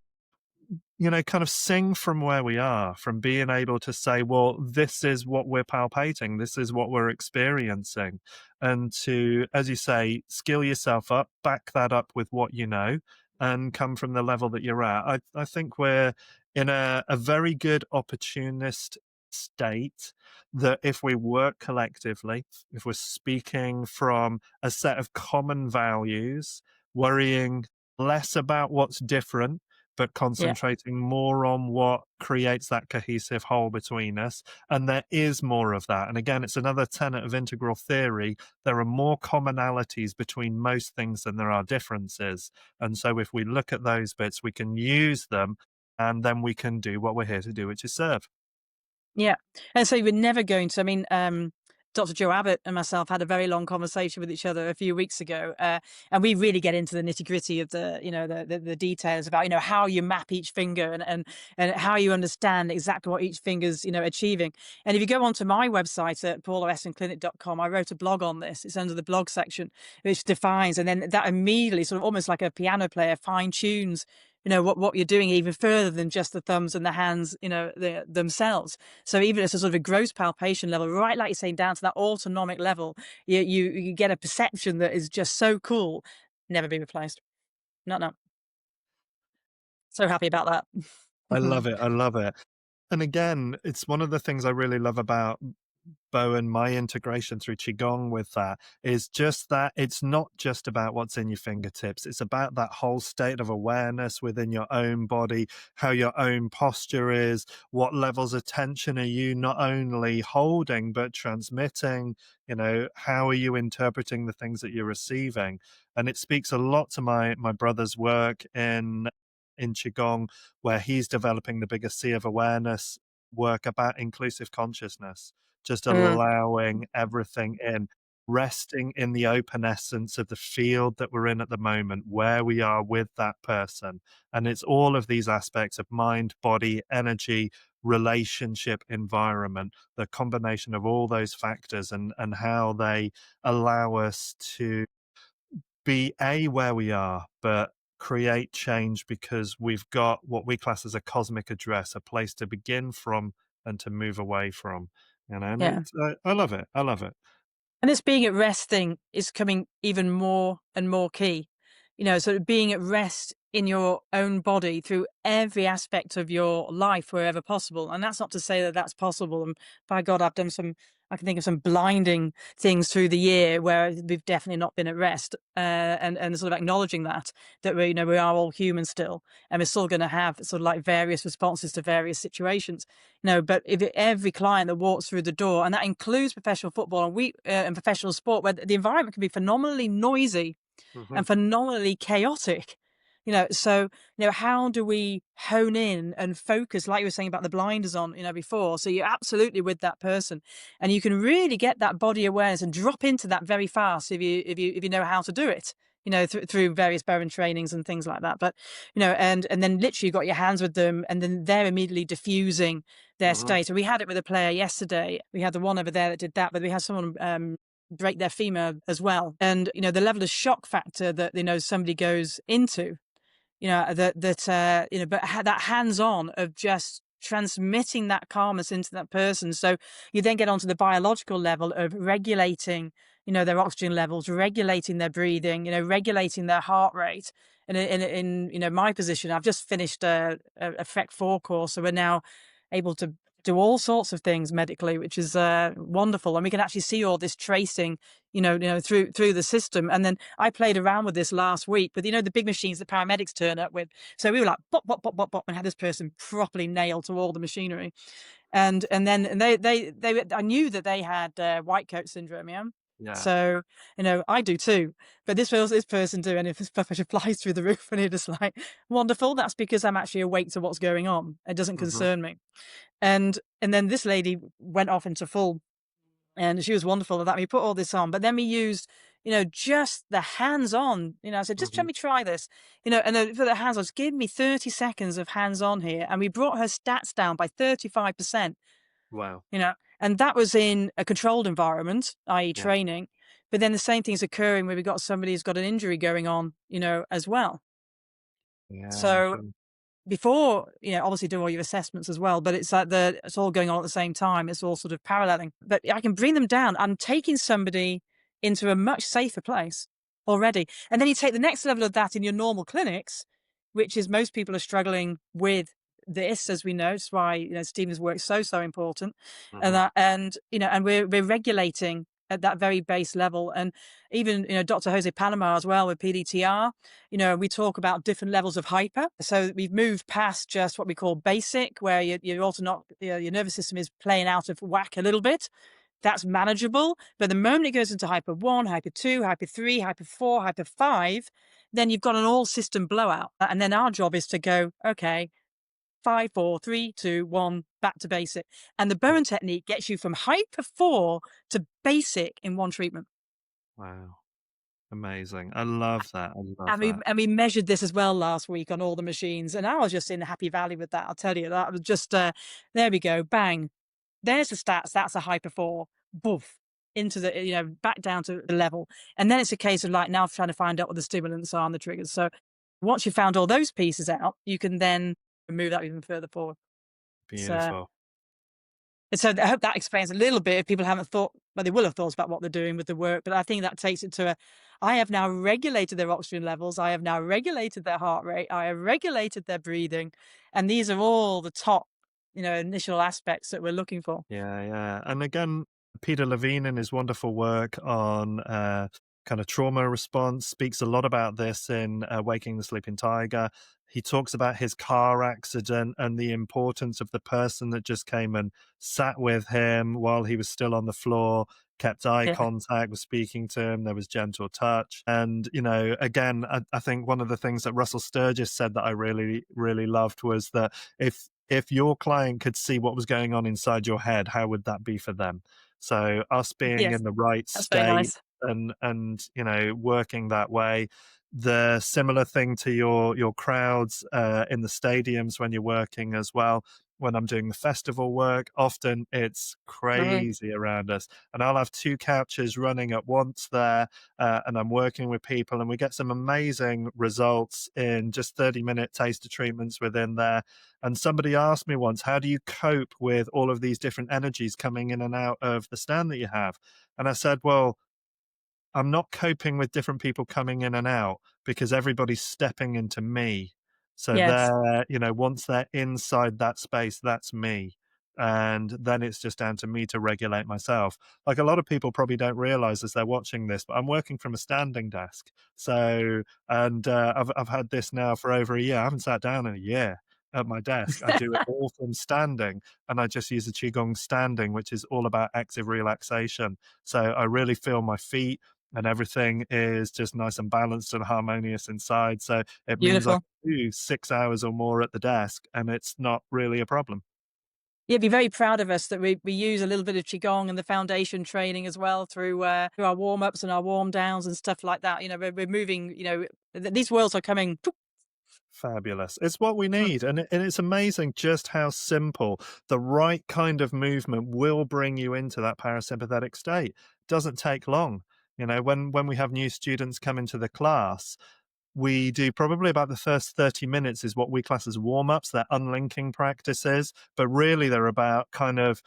kind of sing from where we are, from being able to say, well, this is what we're palpating, this is what we're experiencing. And to, as you say, skill yourself up, back that up with what you know, and come from the level that you're at. I think we're in a very good opportunist state that if we work collectively, if we're speaking from a set of common values, worrying less about what's different, but Yeah. concentrating more on what creates that cohesive whole between us. And there is more of that. And again, it's another tenet of integral theory. There are more commonalities between most things than there are differences. And so if we look at those bits, we can use them, and then we can do what we're here to do, which is serve. Yeah. And so we're never going to, I mean, Dr. Joe Abbott and myself had a very long conversation with each other a few weeks ago. And we really get into the nitty gritty of the details about, how you map each finger and how you understand exactly what each finger's, achieving. And if you go onto my website at paulaessonclinic.com, I wrote a blog on this. It's under the blog section, which defines, and then that immediately sort of almost like a piano player fine tunes, what you're doing even further than just the thumbs and the hands, themselves. So even at a sort of a gross palpation level, right, like you're saying, down to that autonomic level, you get a perception that is just so cool, never be replaced. No, no. So happy about I that. love it. I love it. And again, it's one of the things I really love about Bowen, my integration through Qigong with that is just that it's not just about what's in your fingertips. It's about that whole state of awareness within your own body, how your own posture is, what levels of tension are you not only holding, but transmitting, how are you interpreting the things that you're receiving? And it speaks a lot to my brother's work in Qigong, where he's developing the biggest sea of awareness work about inclusive consciousness, just Mm, allowing everything in, resting in the open essence of the field that we're in at the moment, where we are with that person. And it's all of these aspects of mind, body, energy, relationship, environment, the combination of all those factors, and how they allow us to be where we are, but create change because we've got what we class as a cosmic address, a place to begin from and to move away from. And yeah. I love it. I love it. And this being at rest thing is coming even more and more key. Sort of being at rest in your own body through every aspect of your life wherever possible. And that's not to say that that's possible. And by God, I can think of some blinding things through the year where we've definitely not been at rest. And sort of acknowledging that we are all human still, and we're still going to have sort of like various responses to various situations. But if every client that walks through the door, and that includes professional football and professional sport, where the environment can be phenomenally noisy Mhm. and phenomenally chaotic. So, how do we hone in and focus, like you were saying about the blinders on, before? So you're absolutely with that person, and you can really get that body awareness and drop into that very fast if you know how to do it. Through various Bowen trainings and things like that. But and then literally you got your hands with them, and then they're immediately diffusing their Mhm. state. So we had it with a player yesterday. We had the one over there that did that, but we had someone break their femur as well. And the level of shock factor that somebody goes into, but that hands-on of just transmitting that calmness into that person. So you then get onto the biological level of regulating, their oxygen levels, regulating their breathing, regulating their heart rate. And in my position, I've just finished a FEC4 course, so we're now able to do all sorts of things medically, which is wonderful. And we can actually see all this tracing, through the system. And then I played around with this last week with, the big machines that paramedics turn up with. So we were like, bop, bop, bop, bop, bop, and had this person properly nailed to all the machinery. And I knew that they had white coat syndrome, yeah. Yeah. So, I do too. But this person do, and if his blood pressure flies through the roof, and you're just like, wonderful. That's because I'm actually awake to what's going on. It doesn't Hmm. concern me. And then this lady went off into full, and she was wonderful at that. We put all this on, but then we used, just the hands-on. I said, just let Hmm. me try this, and then for the hands-on, just give me 30 seconds of hands-on here, and we brought her stats down by 35%. Wow. And that was in a controlled environment, i.e., Yeah. training. But then the same thing's occurring where we've got somebody who's got an injury going on, as well. Yeah. So before, obviously do all your assessments as well, but it's like it's all going on at the same time. It's all sort of paralleling. But I can bring them down. I'm taking somebody into a much safer place already. And then you take the next level of that in your normal clinics, which is most people are struggling with this, as we know. It's why, Stephen's work is so, so important. And Hmm. that, and we're regulating at that very base level. And even, Dr. Jose Panama as well with PDTR, we talk about different levels of hyper. So we've moved past just what we call basic, where you're also not, your nervous system is playing out of whack a little bit. That's manageable. But the moment it goes into hyper 1, hyper 2, hyper 3, hyper 4, hyper 5, then you've got an all system blowout. And then our job is to go, okay, 5, 4, 3, 2, 1, back to basic. And the Yeah. Bowen technique gets you from hyper 4 to basic in one treatment. Wow. Amazing. I love that. I love And we that. and we measured this as well last week on all the machines, and I was just in the happy valley with that. I'll tell you, that was just there we go, bang. There's the stats. That's a hyper 4. Boof into the back down to the level, and then it's a case of like now trying to find out what the stimulants are and the triggers. So once you found all those pieces out, you can then move that even further forward. So Beautiful. and so I hope that explains a little bit if people haven't thought, well, they will have thought about what they're doing with the work, but I think that takes it to I have now regulated their oxygen levels. I have now regulated their heart rate. I have regulated their breathing. And these are all the top, initial aspects that we're looking for. Yeah, yeah. And again, Peter Levine in his wonderful work on kind of trauma response speaks a lot about this in Waking the Sleeping Tiger. He talks about his car accident and the importance of the person that just came and sat with him while he was still on the floor, kept eye Yeah. contact, was speaking to him, there was gentle touch. And, again, I think one of the things that Russell Sturgis said that I really, really loved was that if your client could see what was going on inside your head, how would that be for them? So us being Yes. in the right That's very state nice. and working that way. The similar thing to your crowds in the stadiums when you're working as well. When I'm doing the festival work, often it's Mhm. crazy around us, and I'll have 2 couches running at once there, and I'm working with people, and we get some amazing results in just 30-minute taster treatments within there. And somebody asked me once, how do you cope with all of these different energies coming in and out of the stand that you have? And I said, well, I'm not coping with different people coming in and out because everybody's stepping into me. So Yes. once they're inside that space, that's me. And then it's just down to me to regulate myself. Like a lot of people probably don't realize as they're watching this, but I'm working from a standing desk. So, and I've had this now for over a year. I haven't sat down in a year at my desk. I do it all from standing, and I just use a Qigong standing, which is all about active relaxation. So I really feel my feet and everything is just nice and balanced and harmonious inside. So it means I Beautiful. can do 6 hours or more at the desk, and it's not really a problem. Yeah, be very proud of us that we use a little bit of qigong and the foundation training as well through our warm ups and our warm downs and stuff like that. We're moving. These worlds are coming. Fabulous. It's what we Mm. need. And it's amazing just how simple the right kind of movement will bring you into that parasympathetic state. Doesn't take long. When we have new students come into the class, we do probably about the first 30 minutes is what we class as warm-ups. They're unlinking practices, but really they're about kind of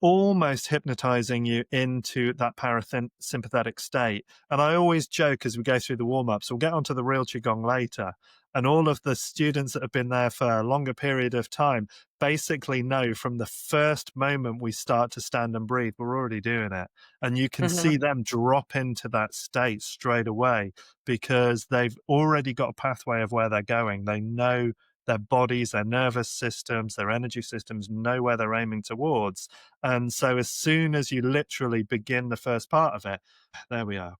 almost hypnotizing you into that parasympathetic state. And I always joke as we go through the warm-ups, we'll get onto the real Qigong later. And all of the students that have been there for a longer period of time basically know from the first moment we start to stand and breathe, we're already doing it. And you can Mhm. see them drop into that state straight away because they've already got a pathway of where they're going. They know their bodies, their nervous systems, their energy systems know where they're aiming towards. And so as soon as you literally begin the first part of it, there we are,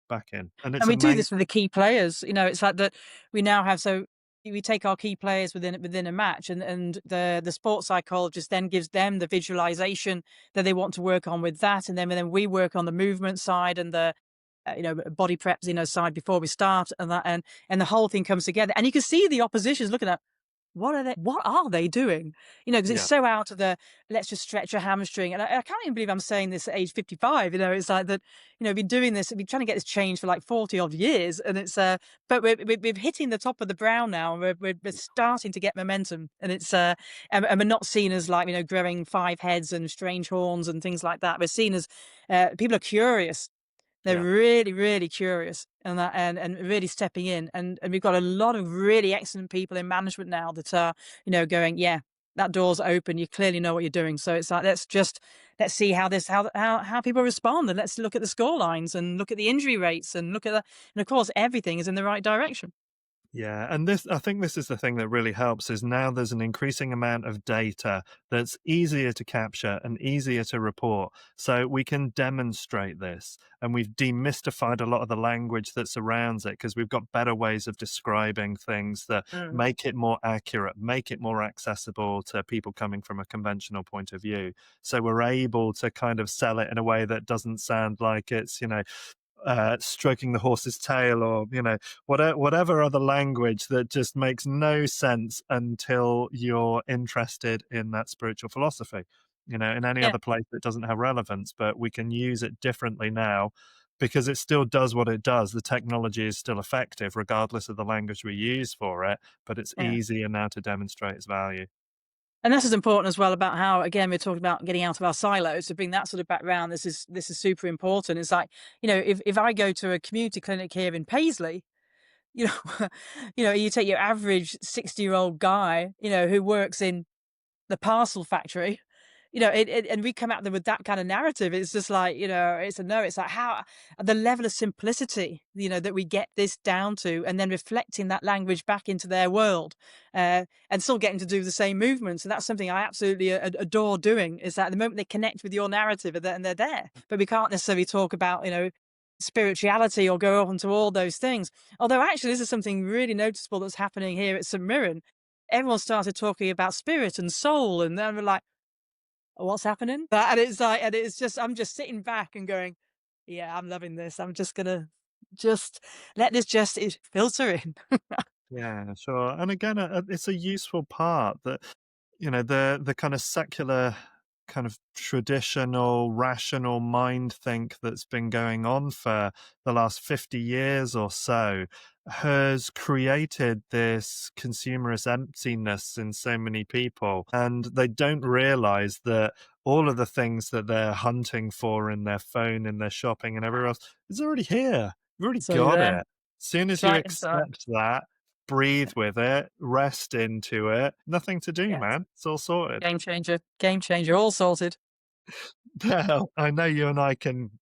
back in. And And it's we do amazing. this with the key players. It's like that we now have so we take our key players within a match, and the sports psychologist then gives them the visualization that they want to work on with that, and then we work on the movement side and the body prep side before we start, and the whole thing comes together, and you can see the opposition's looking at what are they doing? Because it's Yeah. so out of the let's just stretch a hamstring. And I can't even believe I'm saying this at age 55. It's like that, I've been doing this, I've been trying to get this change for like 40 odd years. And but we're hitting the top of the brown now. And we're starting to get momentum. And we're not seen as like, growing five heads and strange horns and things like that. We're seen as people are curious. They're Yeah. really, really curious and really stepping in. And we've got a lot of really excellent people in management now that are, going, yeah, that door's open. You clearly know what you're doing. So it's like, let's see how people respond. And let's look at the score lines and look at the injury rates and look at that. And of course, everything is in the right direction. Yeah, and I think this is the thing that really helps is now there's an increasing amount of data that's easier to capture and easier to report. So we can demonstrate this, and we've demystified a lot of the language that surrounds it because we've got better ways of describing things that Mm. make it more accurate, make it more accessible to people coming from a conventional point of view. So we're able to kind of sell it in a way that doesn't sound like it's, stroking the horse's tail or whatever other language that just makes no sense until you're interested in that spiritual philosophy. In any Yeah. other place it doesn't have relevance, but we can use it differently now because it still does what it does. The technology is still effective regardless of the language we use for it, but it's Yeah. easier now to demonstrate its value. And this is important as well about how, again, we're talking about getting out of our silos to bring that sort of background. This is super important. It's like, if I go to a community clinic here in Paisley, you know, you take your average 60-year-old guy, who works in the parcel factory, and we come at them with that kind of narrative. It's just like, it's a no. It's like how the level of simplicity, that we get this down to, and then reflecting that language back into their world, and still getting to do the same movements. And that's something I absolutely adore doing. Is that the moment they connect with your narrative and they're there, but we can't necessarily talk about, spirituality or go on to all those things. Although actually, this is something really noticeable that's happening here at St Mirren. Everyone started talking about spirit and soul, and then we're like, "What's happening?" And it's like, and it's just, I'm just sitting back and going, "Yeah, I'm loving this. I'm just gonna just let this just filter in." Yeah, sure. And again, it's a useful part that the kind of secular, kind of traditional, rational mind think that's been going on for the last 50 years or so has created this consumerist emptiness in so many people. And they don't realize that all of the things that they're hunting for in their phone, in their shopping, and everywhere else is already here. You've already So got there, it. Soon it's as you right. accept that, breathe with it, rest into it. Nothing to do, Yeah, man. It's all sorted. game changer, all sorted. Well, I know you and I can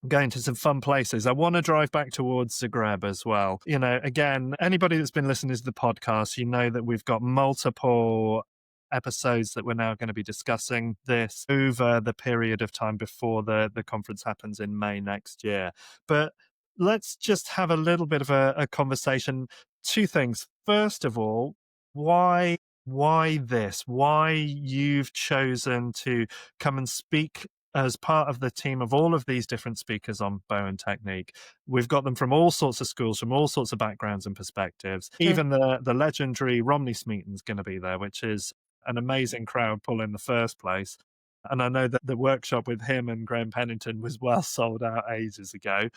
go into some fun places. I want to drive back towards Zagreb as well. Again, anybody that's been listening to the podcast, you know that we've got multiple episodes that we're now going to be discussing this over the period of time before the conference happens in May next year. But let's just have a little bit of a conversation. Two things. First of all, why this? Why you've chosen to come and speak as part of the team of all of these different speakers on Bowen Technique. We've got them from all sorts of schools, from all sorts of backgrounds and perspectives. Mm. Even the legendary Romney Smeaton's going to be there, which is an amazing crowd pull in the first place. And I know that the workshop with him and Graham Pennington was well sold out ages ago.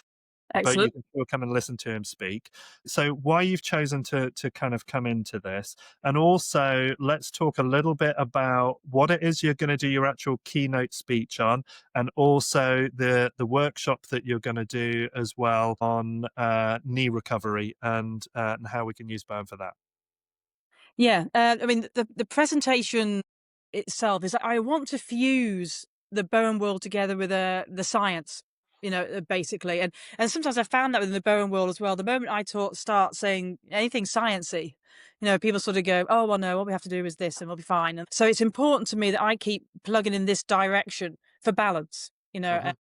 but you Excellent. can still come and listen to him speak. So why you've chosen to kind of come into this, and also let's talk a little bit about what it is you're going to do your actual keynote speech on, and also the workshop that you're going to do as well on knee recovery and how we can use Bowen for that. Yeah, I mean, the presentation itself is that I want to fuse the Bowen world together with the science, basically. And sometimes I found that within the Bowen world as well. The moment start saying anything sciencey, people sort of go, "Oh, well, no, what we have to do is this, and we'll be fine." And so it's important to me that I keep plugging in this direction for balance. Hmm.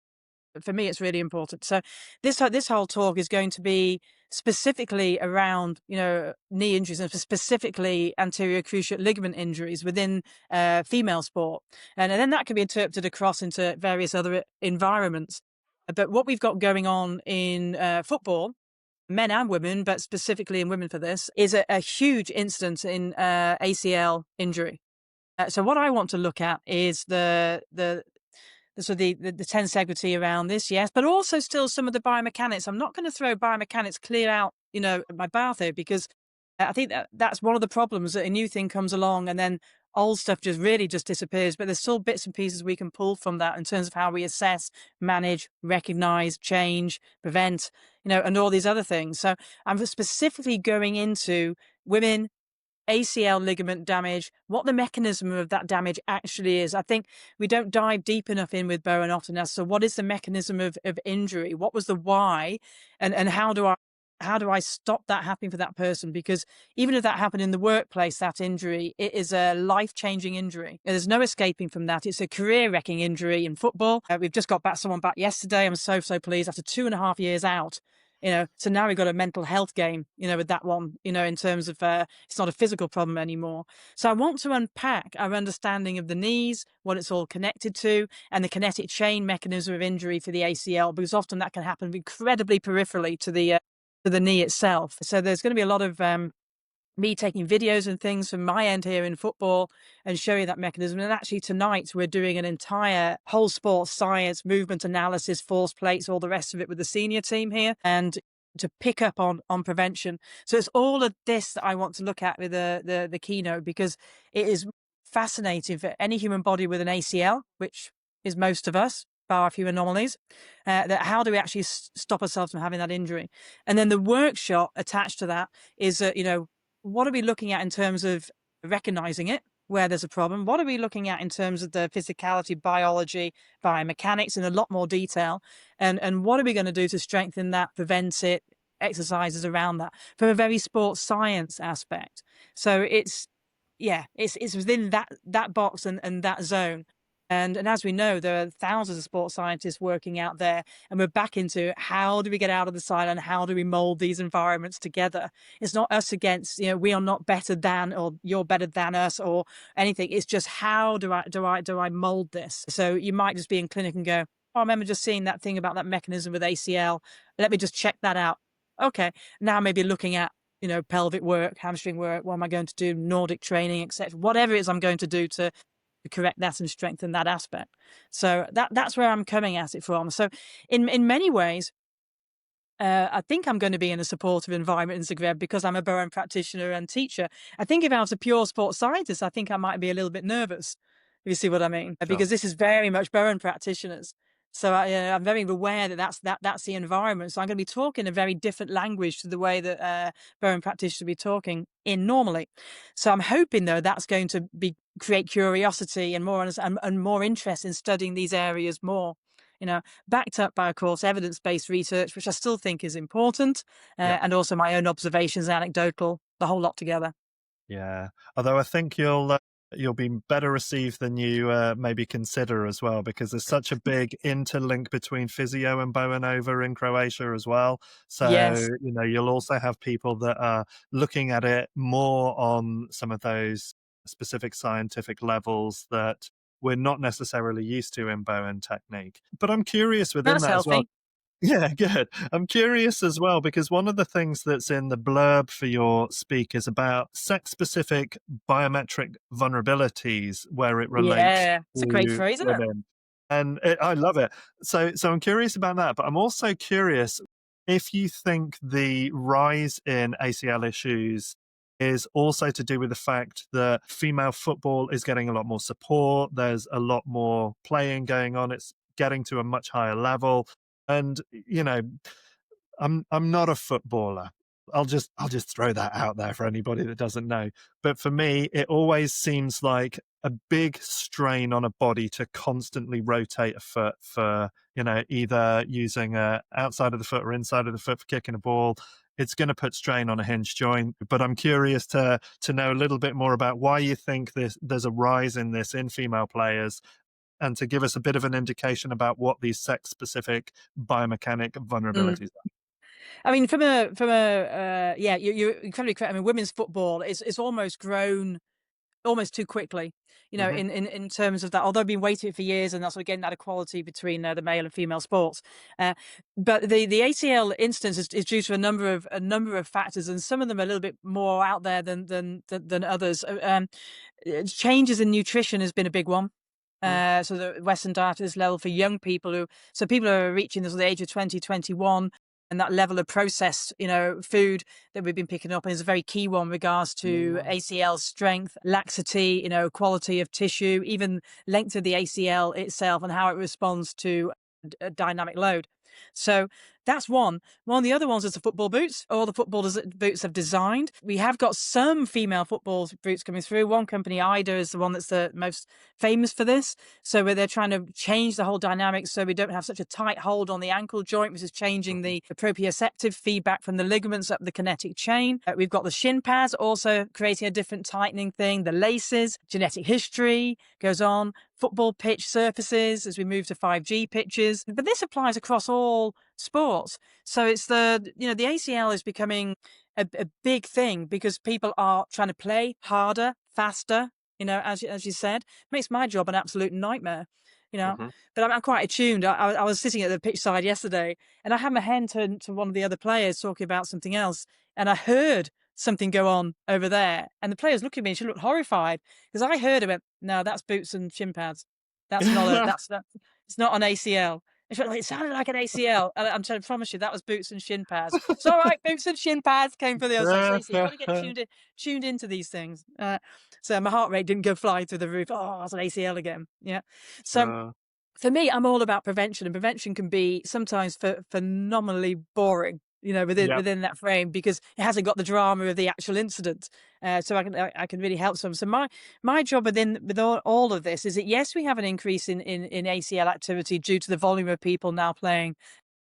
For me, it's really important. So this whole talk is going to be specifically around knee injuries, and specifically anterior cruciate ligament injuries within female sport, and then that can be interpreted across into various other environments. But what we've got going on in football, men and women, but specifically in women for this, is a huge instance in ACL injury. So what I want to look at is the tensegrity around this, yes, but also still some of the biomechanics. I'm not going to throw biomechanics clear out, at my bath here, because I think that's one of the problems, that a new thing comes along and then old stuff just really just disappears. But there's still bits and pieces we can pull from that in terms of how we assess, manage, recognize, change, prevent, and all these other things. So I'm specifically going into women, ACL ligament damage, what the mechanism of that damage actually is. I think we don't dive deep enough in with Bowen often as to what is the mechanism of injury, what was the why, and how do I stop that happening for that person? Because even if that happened in the workplace, that injury, it is a life-changing injury. There's no escaping from that. It's a career-wrecking injury in football. We've just got someone back yesterday. I'm so pleased, after 2.5 years out. So now we've got a mental health game, with that one, in terms of it's not a physical problem anymore. So I want to unpack our understanding of the knees, what it's all connected to, and the kinetic chain mechanism of injury for the ACL, because often that can happen incredibly peripherally to the knee itself. So there's going to be a lot of me taking videos and things from my end here in football and showing that mechanism. And actually tonight we're doing an entire whole sports science, movement analysis, force plates, all the rest of it with the senior team here, and to pick up on prevention. So it's all of this that I want to look at with the keynote, because it is fascinating for any human body with an ACL, which is most of us, bar a few anomalies, that how do we actually stop ourselves from having that injury? And then the workshop attached to that is, what are we looking at in terms of recognizing it, where there's a problem? What are we looking at in terms of the physicality, biology, biomechanics in a lot more detail? And what are we going to do to strengthen that, prevent it, exercises around that from a very sports science aspect? So it's within that box and that zone. And as we know, there are thousands of sports scientists working out there, and we're back into how do we get out of the silo and how do we mold these environments together? It's not us against, we are not better than, or you're better than us or anything. It's just how do I mold this? So you might just be in clinic and go, oh, I remember just seeing that thing about that mechanism with ACL. Let me just check that out. Okay, now maybe looking at pelvic work, hamstring work. What am I going to do? Nordic training, etc. Whatever it is I'm going to do to correct that and strengthen that aspect. So that's where I'm coming at it from. So in many ways, I think I'm going to be in a supportive environment in Zagreb because I'm a Bowen practitioner and teacher. I think if I was a pure sports scientist, I think I might be a little bit nervous, if you see what I mean, Sure. because this is very much Bowen practitioners. So I'm very aware that that's the environment. So I'm going to be talking a very different language to the way that Bowen practitioners will be talking in normally. So I'm hoping, though, that's going to create curiosity and more interest in studying these areas more. Backed up by, of course, evidence-based research, which I still think is important, Yeah. and also my own observations, anecdotal, the whole lot together. Yeah. Although I think you'll be better received than you maybe consider as well, because there's such a big interlink between physio and Bowen over in Croatia as well. So, Yes, you'll also have people that are looking at it more on some of those specific scientific levels that we're not necessarily used to in Bowen Technique. But I'm curious within that's that as well. healthy. Yeah, good. I'm curious as well, because one of the things that's in the blurb for your speak is about sex-specific biometric vulnerabilities where it relates Yeah, it's a great to phrase, isn't it? women. And I love it. So I'm curious about that, but I'm also curious. if you think the rise in ACL issues is also to do with the fact that female football is getting a lot more support, there's a lot more playing going on, it's getting to a much higher level. And, I'm not a footballer. I'll just throw that out there for anybody that doesn't know. But for me, it always seems like a big strain on a body to constantly rotate a foot for, either using outside of the foot or inside of the foot for kicking a ball. It's going to put strain on a hinge joint. But I'm curious to know a little bit more about why you think there's a rise in this in female players, and to give us a bit of an indication about what these sex specific biomechanic Mm. vulnerabilities are. I mean, yeah, you're incredibly correct. I mean, women's football is almost grown almost too quickly, Hmm. in terms of that. Although I've been waiting for years, and that's again that equality between the male and female sports. But the ACL instance is due to a number of factors, and some of them are a little bit more out there than others. Changes in nutrition has been a big one. So the Western diet is level for young people so people are reaching the age of 20, 21, and that level of processed, food that we've been picking up is a very key one in regards to Yeah. ACL strength, laxity, quality of tissue, even length of the ACL itself and how it responds to a dynamic load. So that's one. One of the other ones is the football boots. All the footballers boots have designed. We have got some female football boots coming through. One company, Ida, is the one that's the most famous for this. So where they're trying to change the whole dynamic so we don't have such a tight hold on the ankle joint, which is changing the proprioceptive feedback from the ligaments up the kinetic chain. We've got the shin pads also creating a different tightening thing. The laces, genetic history goes on. Football pitch surfaces as we move to 5G pitches. But this applies across all sports. So it's the ACL is becoming a big thing because people are trying to play harder, faster, as you said. Makes my job an absolute nightmare, you know. Hmm. But I'm quite attuned. I was sitting at the pitch side yesterday, and I had my hand turned to one of the other players talking about something else, and I heard something go on over there, and the players looked at me and she looked horrified because I heard her went, "No, that's boots and shin pads. That's not a that's that. It's not an ACL." And she went, "It sounded like an ACL," and I'm trying to promise you that was boots and shin pads. So all right, boots and shin pads came for the other side. So you've got to get tuned into these things. So my heart rate didn't go flying through the roof. Oh, it's an ACL again. Yeah. So Uh, for me, I'm all about prevention, and prevention can be sometimes phenomenally boring, yeah. within that frame because it hasn't got the drama of the actual incident. So I can really help some. So my job with all of this is that yes, we have an increase in ACL activity due to the volume of people now playing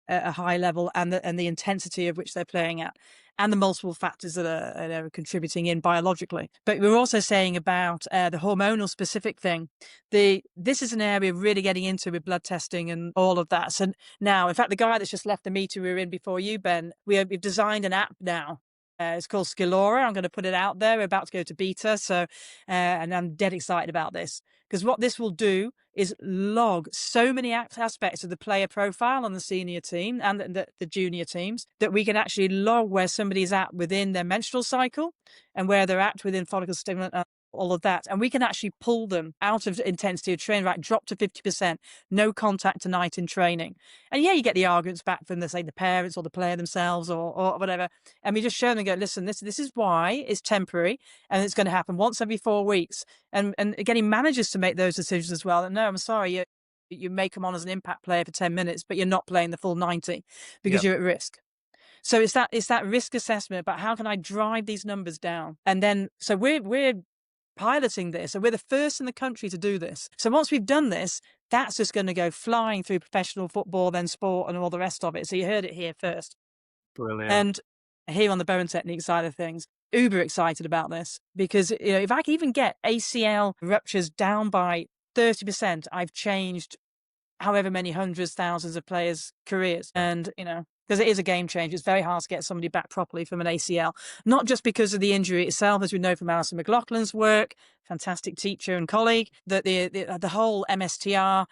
at a high level and the intensity of which they're playing at, and the multiple factors that are contributing in biologically. But we're also saying about the hormonal specific thing. This is an area really getting into with blood testing and all of that. So now, in fact, the guy that's just left the meeting we were in before you, Ben, we've designed an app now. It's called Skilora. I'm going to put it out there. We're about to go to beta. So, and I'm dead excited about this because what this will do is log so many aspects of the player profile on the senior team and the junior teams that we can actually log where somebody's at within their menstrual cycle and where they're at within follicle stimulant, all of that. And we can actually pull them out of intensity of training, right? Drop to 50%, no contact tonight in training. And yeah, you get the arguments back from the parents or the player themselves or whatever. And we just show them and go, listen, this is why it's temporary and it's going to happen once every 4 weeks. And getting managers to make those decisions as well. And no, I'm sorry, you may come on as an impact player for 10 minutes, but you're not playing the full 90 because Yep. you're at risk. So it's that risk assessment about how can I drive these numbers down? And then so we're piloting this. So we're the first in the country to do this. So once we've done this, that's just going to go flying through professional football, then sport and all the rest of it. So you heard it here first. Brilliant. And here on the Bowen Technique side of things, uber excited about this because if I can even get ACL ruptures down by 30%, I've changed however many hundreds, thousands of players' careers. And, because it is a game changer. It's very hard to get somebody back properly from an ACL, not just because of the injury itself, as we know from Alison McLaughlin's work, fantastic teacher and colleague, that the whole MSTR,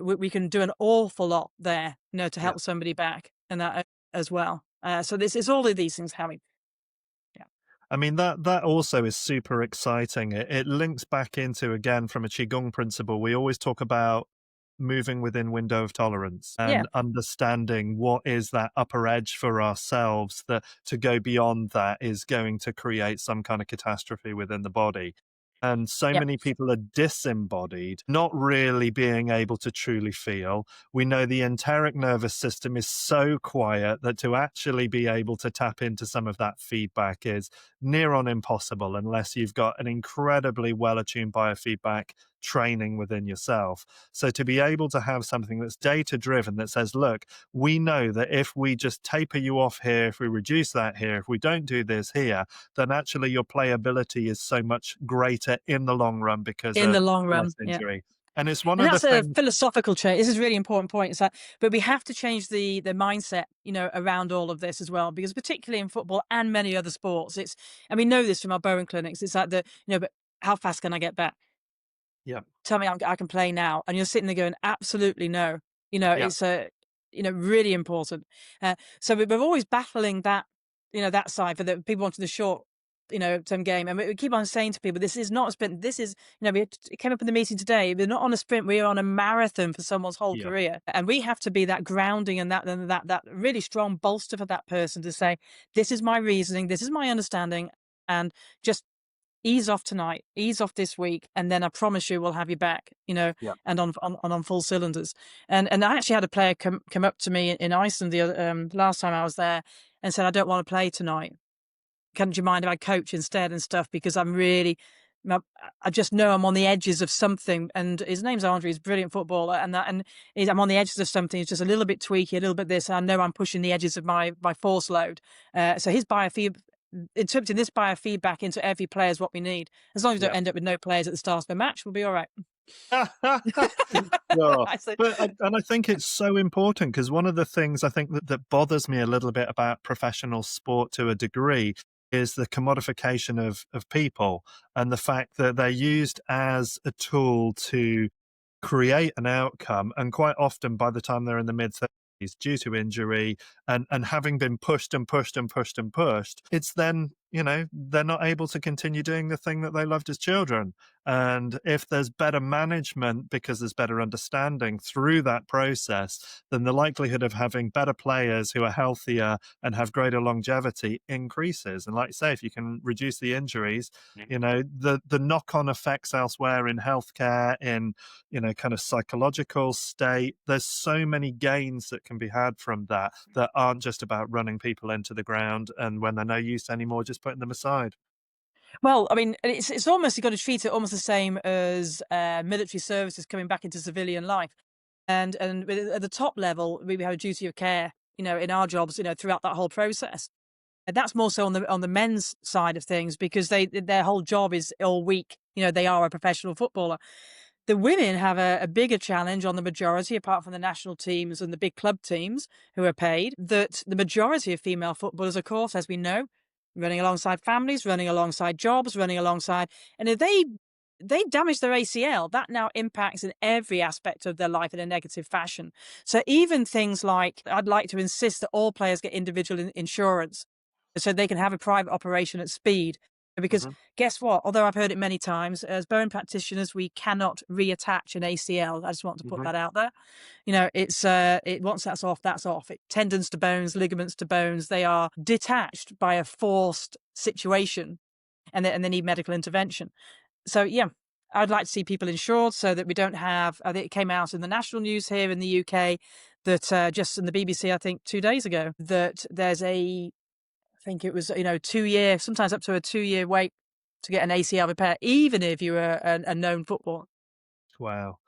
we can do an awful lot there, to Yeah. help somebody back and that as well. So this is all of these things, Harry. Yeah. I mean, that also is super exciting. It links back into, again, from a Qigong principle. We always talk about moving within window of tolerance Yeah. and understanding what is that upper edge for ourselves, that to go beyond that is going to create some kind of catastrophe within the body. And so Yeah. many people are disembodied, not really being able to truly feel. We know the enteric nervous system is so quiet that to actually be able to tap into some of that feedback is near on impossible unless you've got an incredibly well attuned biofeedback training within yourself. So to be able to have something that's data driven that says, look, we know that if we just taper you off here, if we reduce that here, if we don't do this here, then actually your playability is so much greater in the long run because In the of long less run. Yeah. injury. And it's one And of the that's a things. philosophical change. This is a really important point. It's like, but we have to change the mindset, around all of this as well, because particularly in football and many other sports, and we know this from our Bowen clinics. It's like but how fast can I get back? Yeah, Tell me I can play now. And you're sitting there going, absolutely no. yeah, It's really important. So we're always battling that, that side for the people wanting the short, term game. And we keep on saying to people, this is not a sprint. This is, it came up in the meeting today. We're not on a sprint. We are on a marathon for someone's whole yeah, career. And we have to be that grounding and that really strong bolster for that person to say, this is my reasoning. This is my understanding. And just ease off tonight, ease off this week, and then I promise you we'll have you back, yeah. and on full cylinders. And I actually had a player come up to me in Iceland the last time I was there and said, I don't want to play tonight. Can you mind if I coach instead and stuff? Because I just know I'm on the edges of something. And his name's Andre, he's a brilliant footballer, I'm on the edges of something. It's just a little bit tweaky, a little bit this. And I know I'm pushing the edges of my force load. So his interpreting this biofeedback into every player is what we need. As long as we Yeah. don't end up with no players at the start of the match, we'll be all right. Sure. I said, And I think it's so important because one of the things I think that bothers me a little bit about professional sport to a degree is the commodification of people and the fact that they're used as a tool to create an outcome. And quite often, by the time they're in the mid 30s, due to injury and having been pushed and pushed and pushed and pushed, it's then, they're not able to continue doing the thing that they loved as children. And if there's better management because there's better understanding through that process, then the likelihood of having better players who are healthier and have greater longevity increases. And like you say, if you can reduce the injuries, the knock-on effects elsewhere in healthcare, in kind of psychological state, there's so many gains that can be had from that aren't just about running people into the ground and when they're no use anymore just putting them aside. well, I mean, it's almost, you've got to treat it almost the same as military services coming back into civilian life. At the top level, we have a duty of care, in our jobs, throughout that whole process. And that's more so on the men's side of things because their whole job is all week. They are a professional footballer. The women have a bigger challenge on the majority, apart from the national teams and the big club teams who are paid, that the majority of female footballers, of course, as we know, running alongside families, running alongside jobs, running alongside, and if they damage their ACL, that now impacts in every aspect of their life in a negative fashion. So even things like, I'd like to insist that all players get individual insurance so they can have a private operation at speed. Because Hmm. guess what? Although I've heard it many times, as Bowen practitioners, we cannot reattach an ACL. I just want to put Hmm. that out there. Once that's off, that's off. Tendons to bones, ligaments to bones, they are detached by a forced situation, and they need medical intervention. So yeah, I'd like to see people insured so that we don't have. I think it came out in the national news here in the UK that just in the BBC, I think 2 days ago, that there's I think it was 2 year, sometimes up to a 2 year wait to get an ACL repair, even if you were a known footballer. Wow.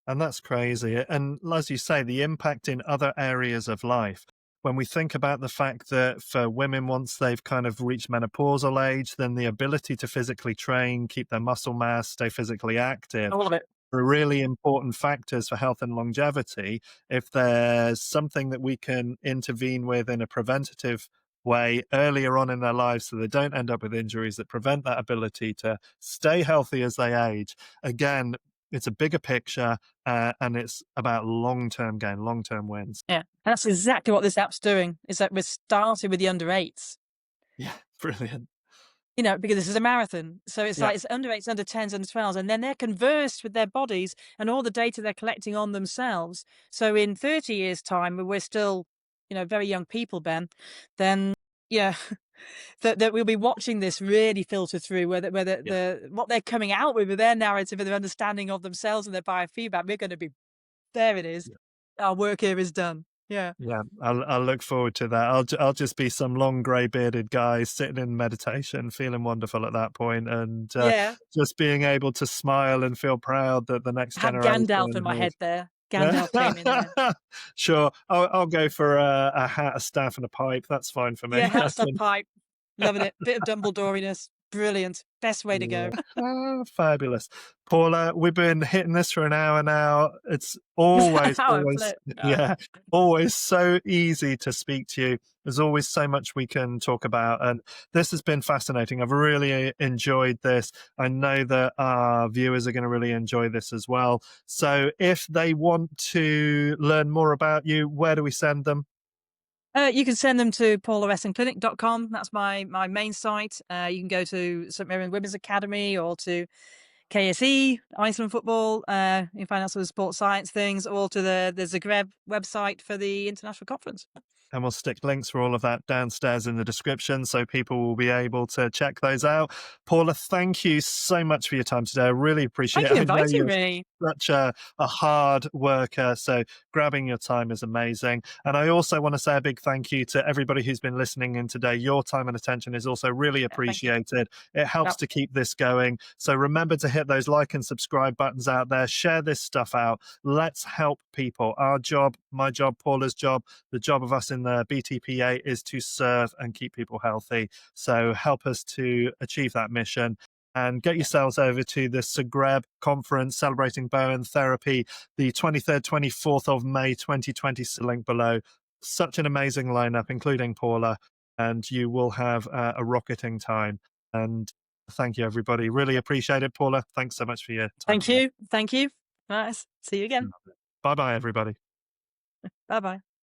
And that's crazy. And as you say, the impact in other areas of life. When we think about the fact that for women, once they've kind of reached menopausal age, then the ability to physically train, keep their muscle mass, stay physically active All of it. are really important factors for health and longevity. If there's something that we can intervene with in a preventative way earlier on in their lives so they don't end up with injuries that prevent that ability to stay healthy as they age, again, it's a bigger picture and it's about long-term gain, long-term wins. Yeah, that's exactly what this app's doing. Is that we're starting with the under eights. Yeah, brilliant. because this is a marathon. So it's Yeah, like it's under 8s, under 10s, under 12s, and then they're conversed with their bodies and all the data they're collecting on themselves. So in 30 years' time, when we're still, very young people, Ben, then yeah, that we'll be watching this really filter through whether yeah, what they're coming out with their narrative and their understanding of themselves and their biofeedback. We're going to be there. It is. yeah. Our work here is done. Yeah. Yeah, I'll look forward to that. I'll just be some long grey bearded guy sitting in meditation, feeling wonderful at that point, and Yeah. just being able to smile and feel proud that the next I had Gandalf generation in my head has. there. Gandalf came in there. Sure, I'll go for a hat, a staff, and a pipe. That's fine for Yeah, me. hat, stuff, pipe. Loving it. Bit of Dumbledoriness. Brilliant. Best way to Yeah. go. Fabulous. Paula, we've been hitting this for an hour now. It's always, How I always, flip. yeah, always so easy to speak to you. There's always so much we can talk about. And this has been fascinating. I've really enjoyed this. I know that our viewers are going to really enjoy this as well. So if they want to learn more about you, where do we send them? You can send them to paulaessonclinic.com. That's my main site. You can go to St. Miriam Women's Academy or to KSE, Iceland Football. You can find out some of the sports science things, or to the Zagreb website for the international conference. And we'll stick links for all of that downstairs in the description so people will be able to check those out. Paula, thank you so much for your time today. I really appreciate Thank it. you for I know inviting you're me. such a hard worker, so grabbing your time is amazing. And I also want to say a big thank you to everybody who's been listening in today. Your time and attention is also really Yeah, thank you. appreciated. It helps Yep. to keep this going. So remember to hit those like and subscribe buttons out there. Share this stuff out. Let's help people. Our job, my job, Paula's job, the job of us in the BTPA is to serve and keep people healthy. So help us to achieve that mission and get Yeah. yourselves over to the Zagreb conference celebrating Bowen therapy, the 23rd, 24th of May 2020, link below. Such an amazing lineup, including Paula, and you will have a rocketing time. And thank you, everybody. Really appreciate it, Paula. Thanks so much for your time Thank today. you. Thank you. Nice. See you again. Bye bye, everybody. Bye bye.